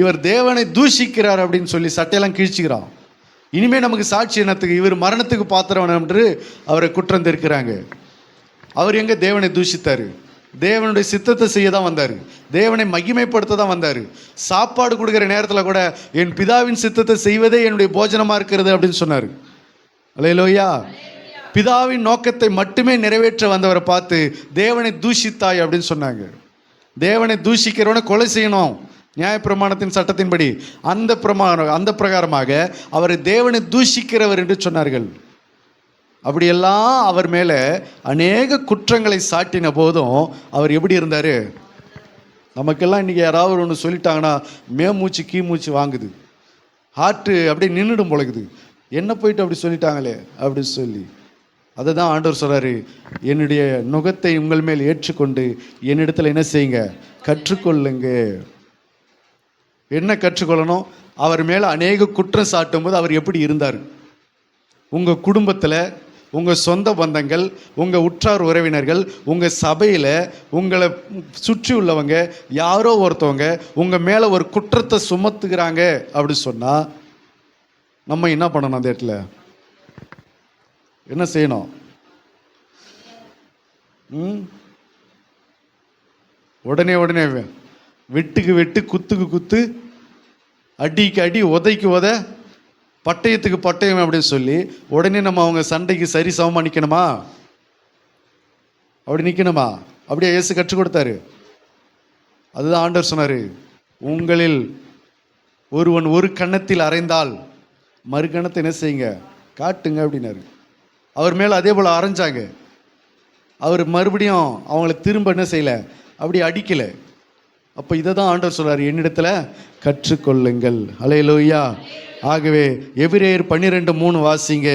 இவர் தேவனை தூஷிக்கிறார் அப்படின்னு சொல்லி சட்டையெல்லாம் கிழிச்சுக்கிறான். இனிமே நமக்கு சாட்சி என்னத்துக்கு, இவர் மரணத்துக்கு பாத்திரவன் என்று அவரை குற்றம் தெரிக்கிறாங்க. அவர் எங்க தேவனை தூஷித்தாரு, தேவனுடைய சித்தத்தை செய்ய தான் வந்தார், தேவனை மகிமைப்படுத்த தான் வந்தார். சாப்பாடு கொடுக்குற நேரத்தில் கூட என் பிதாவின் சித்தத்தை செய்வதே என்னுடைய போஜனமாக இருக்கிறது அப்படின்னு சொன்னார். அல்லேலூயா. பிதாவின் நோக்கத்தை மட்டுமே நிறைவேற்ற வந்தவரை பார்த்து தேவனை தூஷித்தாய் அப்படின்னு சொன்னாங்க. தேவனை தூஷிக்கிறவனை கொலை செய்யணும் நியாயப்பிரமாணத்தின் சட்டத்தின்படி அந்த பிரகாரமாக அவரை தேவனை தூஷிக்கிறவர் என்று சொன்னார்கள். அப்படியெல்லாம் அவர் மேலே அநேக குற்றங்களை சாட்டின போதும் அவர் எப்படி இருந்தார்? நமக்கெல்லாம் இன்றைக்கி யாராவது ஒன்று சொல்லிட்டாங்கன்னா மேமூச்சு கீமூச்சு வாங்குது, ஹார்ட்டு அப்படியே நின்றுடும் பொழுகுது. என்ன போயிட்டு அப்படி சொல்லிட்டாங்களே அப்படி சொல்லி. அதை தான் ஆண்டவர் சொல்கிறாரு, என்னுடைய நுகத்தை உங்கள் மேல் ஏற்றுக்கொண்டு என்னிடத்தில் என்ன செய்யுங்க, கற்றுக்கொள்ளுங்க. என்ன கற்றுக்கொள்ளணும்? அவர் மேலே அநேக குற்றம் சாட்டும் போது அவர் எப்படி இருந்தார்? உங்கள் குடும்பத்தில், உங்கள் சொந்த பந்தங்கள், உங்கள் உற்றார் உறவினர்கள், உங்கள் சபையில் உங்களை சுற்றி உள்ளவங்க யாரோ ஒருத்தவங்க உங்கள் மேலே ஒரு குற்றத்தை சுமத்துக்கிறாங்க அப்படி சொன்னால் நம்ம என்ன பண்ணணும்? அந்த இடத்துல என்ன செய்யணும்? உடனே வெட்டுக்கு வெட்டு, குத்துக்கு குத்து, அடிக்கு அடி, உதைக்கு உத, பட்டயத்துக்கு பட்டயம் அப்படின்னு சொல்லி உடனே நம்ம அவங்க சண்டைக்கு சரி சமமாக நிற்கணுமா? அப்படி நிற்கணுமா? அப்படியே இயேசு கற்றுக் கொடுத்தாரு. அதுதான் ஆண்டவர் சொன்னார், உங்களில் ஒருவன் ஒரு கன்னத்தில் அறைந்தால் மறு கன்னத்தை என்ன செய்யுங்க, காட்டுங்க அப்படின்னாரு. அவர் மேலே அதே போல் அரைஞ்சாங்க. அவர் மறுபடியும் அவங்கள திரும்ப என்ன செய்யலை, அப்படி அடிக்கலை. அப்போ இதை தான் ஆண்டவர் சொல்கிறார், என்னிடத்தில் கற்றுக்கொள்ளுங்கள். அல்லேலூயா. ஆகவே எபிரேயர் 12:3 வாசிங்க.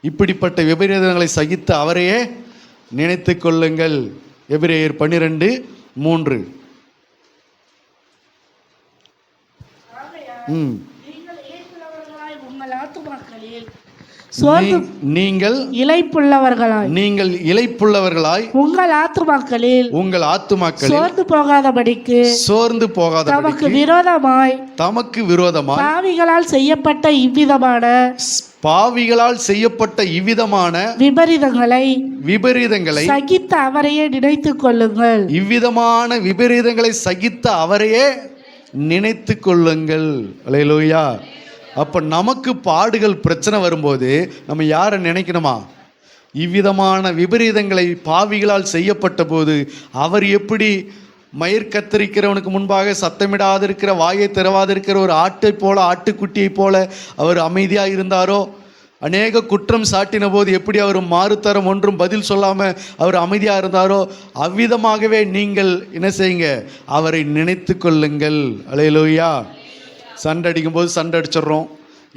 இப்படிப்பட்ட விபரீதங்களை சகித்து அவரையே நினைத்து கொள்ளுங்கள். எபிரேயர் 12:3. நீங்கள் இளைப்புள்ளவர்களாய் உங்கள் ஆத்துமாக்களில் சோர்ந்து போகாதபடிக்கு தமக்கு விரோதமாய் பாவிகளால் செய்யப்பட்ட இவ்விதமான விபரீதங்களை சகித்த அவரையே நினைத்துக் கொள்ளுங்கள். இவ்விதமான விபரீதங்களை சகித்த அவரையே நினைத்து கொள்ளுங்கள். அல்லேலூயா. அப்போ நமக்கு பாடுகள் பிரச்சனை வரும்போது நம்ம யாரை நினைக்கணுமா? இவ்விதமான விபரீதங்களை பாவிகளால் செய்யப்பட்ட போது அவர் எப்படி மயிர் கத்தரிக்கிறவனுக்கு முன்பாக சத்தமிடாதிருக்கிற, வாயை திறவாதிருக்கிற ஒரு ஆட்டை போல, ஆட்டுக்குட்டியை போல அவர் அமைதியாக இருந்தாரோ, அநேக குற்றம் சாட்டின போது எப்படி அவர் மாறுத்தரம் ஒன்றும் பதில் சொல்லாமல் அவர் அமைதியாக இருந்தாரோ, அவ்விதமாகவே நீங்கள் என்ன செய்யுங்க, அவரை நினைத்து கொள்ளுங்கள். அல்லேலூயா. சண்டை அடிக்கும்போது சண்டை அடிச்சிடுறோம்,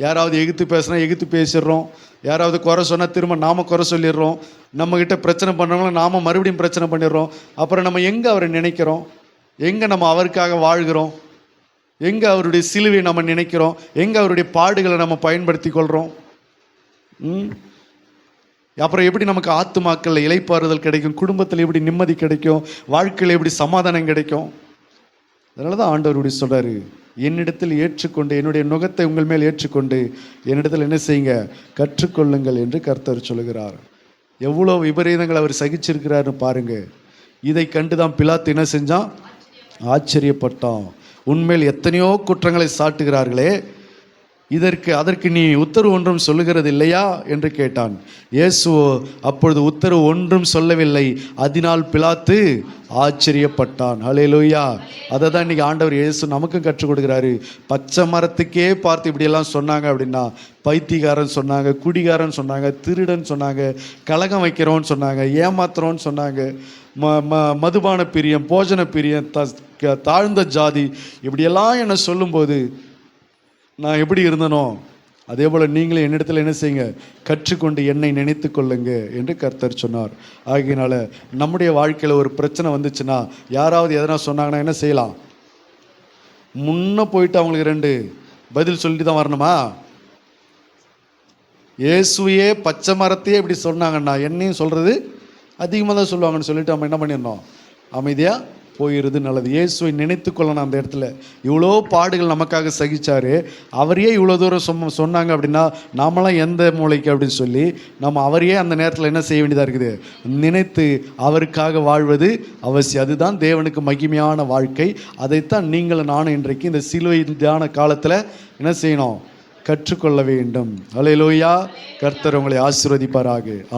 யாராவது எகுத்து பேசுனா எகுத்து பேசிடுறோம், யாராவது குறை சொன்னால் திரும்ப நாம் குறை சொல்லிடுறோம், நம்மக்கிட்ட பிரச்சனை பண்ணுறவங்கள நாம் மறுபடியும் பிரச்சனை பண்ணிடுறோம். அப்புறம் நம்ம எங்கே அவரை நினைக்கிறோம்? எங்கே நம்ம அவருக்காக வாழ்கிறோம்? எங்கே அவருடைய சிலுவை நம்ம நினைக்கிறோம்? எங்கே அவருடைய பாடுகளை நம்ம பயன்படுத்தி கொள்கிறோம்? அப்புறம் எப்படி நமக்கு ஆத்துமாக்களில் இளைப்பாறுதல் கிடைக்கும்? குடும்பத்தில் எப்படி நிம்மதி கிடைக்கும்? வாழ்க்கையில் எப்படி சமாதானம் கிடைக்கும்? அதனால தான் ஆண்டவருடைய சொல்கிறாரு, என்னிடத்தில் ஏற்றுக்கொண்டு, என்னுடைய நுகத்தை உங்கள் மேல் ஏற்றுக்கொண்டு என்னிடத்தில் என்ன செய்யுங்க, கற்றுக்கொள்ளுங்கள் என்று கர்த்தர் சொல்லுகிறார். எவ்வளோ விபரீதங்கள் அவர் சகிச்சிருக்கிறாருன்னு பாருங்க. இதை கண்டு தான் பிலாத்து என்ன செஞ்சான்? ஆச்சரியப்பட்டான். உண்மையில் எத்தனையோ குற்றங்களை சாட்டுகிறார்களே, அதற்கு நீ உத்தரவு ஒன்றும் சொல்லுகிறது இல்லையா என்று கேட்டான். இயேசுவோ அப்பொழுது உத்தரவு ஒன்றும் சொல்லவில்லை. அதனால் பிலாத்து ஆச்சரியப்பட்டான். ஹல்லேலூயா. அதை தான் இன்றைக்கி ஆண்டவர் இயேசு நமக்கும் கற்றுக் கொடுக்குறாரு. பச்சை மரத்துக்கே பார்த்து இப்படியெல்லாம் சொன்னாங்க அப்படின்னா, பைத்தியக்காரன் சொன்னாங்க, குடிகாரன் சொன்னாங்க, திருடன் சொன்னாங்க, கலகம் வைக்கிறோன்னு சொன்னாங்க, ஏமாத்துறோன்னு சொன்னாங்க, மதுபான பிரியம், போஜன பிரியம், தாழ்ந்த ஜாதி, இப்படியெல்லாம் என்னை சொல்லும்போது நான் எப்படி இருந்தனோ அதே போல் நீங்களே என்னிடத்தில் என்ன செய்யுங்க, கற்றுக்கொண்டு என்னை நினைத்து கொள்ளுங்க என்று கர்த்தர் சொன்னார். ஆகையினால நம்முடைய வாழ்க்கையில் ஒரு பிரச்சனை வந்துச்சுன்னா, யாராவது எதனா சொன்னாங்கன்னா என்ன செய்யலாம்? முன்ன போயிட்டு அவங்களுக்கு 2 பதில் சொல்லிட்டு தான் வரணுமா? இயேசுவையே பச்சை மரத்தையே இப்படி சொன்னாங்கன்னா என்னையும் சொல்கிறது அதிகமாக தான் சொல்லுவாங்கன்னு சொல்லிட்டு நம்ம என்ன பண்ணிடணும்? அமைதியாக போயிடுறது நல்லது. இயேசுவை நினைத்து கொள்ளணும். அந்த இடத்துல இவ்வளோ பாடுகள் நமக்காக சகிச்சாரு, அவரையே இவ்வளோ தூரம் சொன்னாங்க அப்படின்னா நாமெல்லாம் எந்த மூளைக்கு அப்படின்னு சொல்லி நம்ம அவரையே அந்த நேரத்தில் என்ன செய்ய வேண்டியதாக இருக்குது? நினைத்து அவருக்காக வாழ்வது அவசியம். அதுதான் தேவனுக்கு மகிமையான வாழ்க்கை. அதைத்தான் நீங்களும் நானும் இன்றைக்கு இந்த சிலுவை தியான காலத்தில் என்ன செய்யணும்? கற்றுக்கொள்ள வேண்டும். அல்லேலூயா. கர்த்தர் உங்களை ஆசீர்வதிப்பாராக.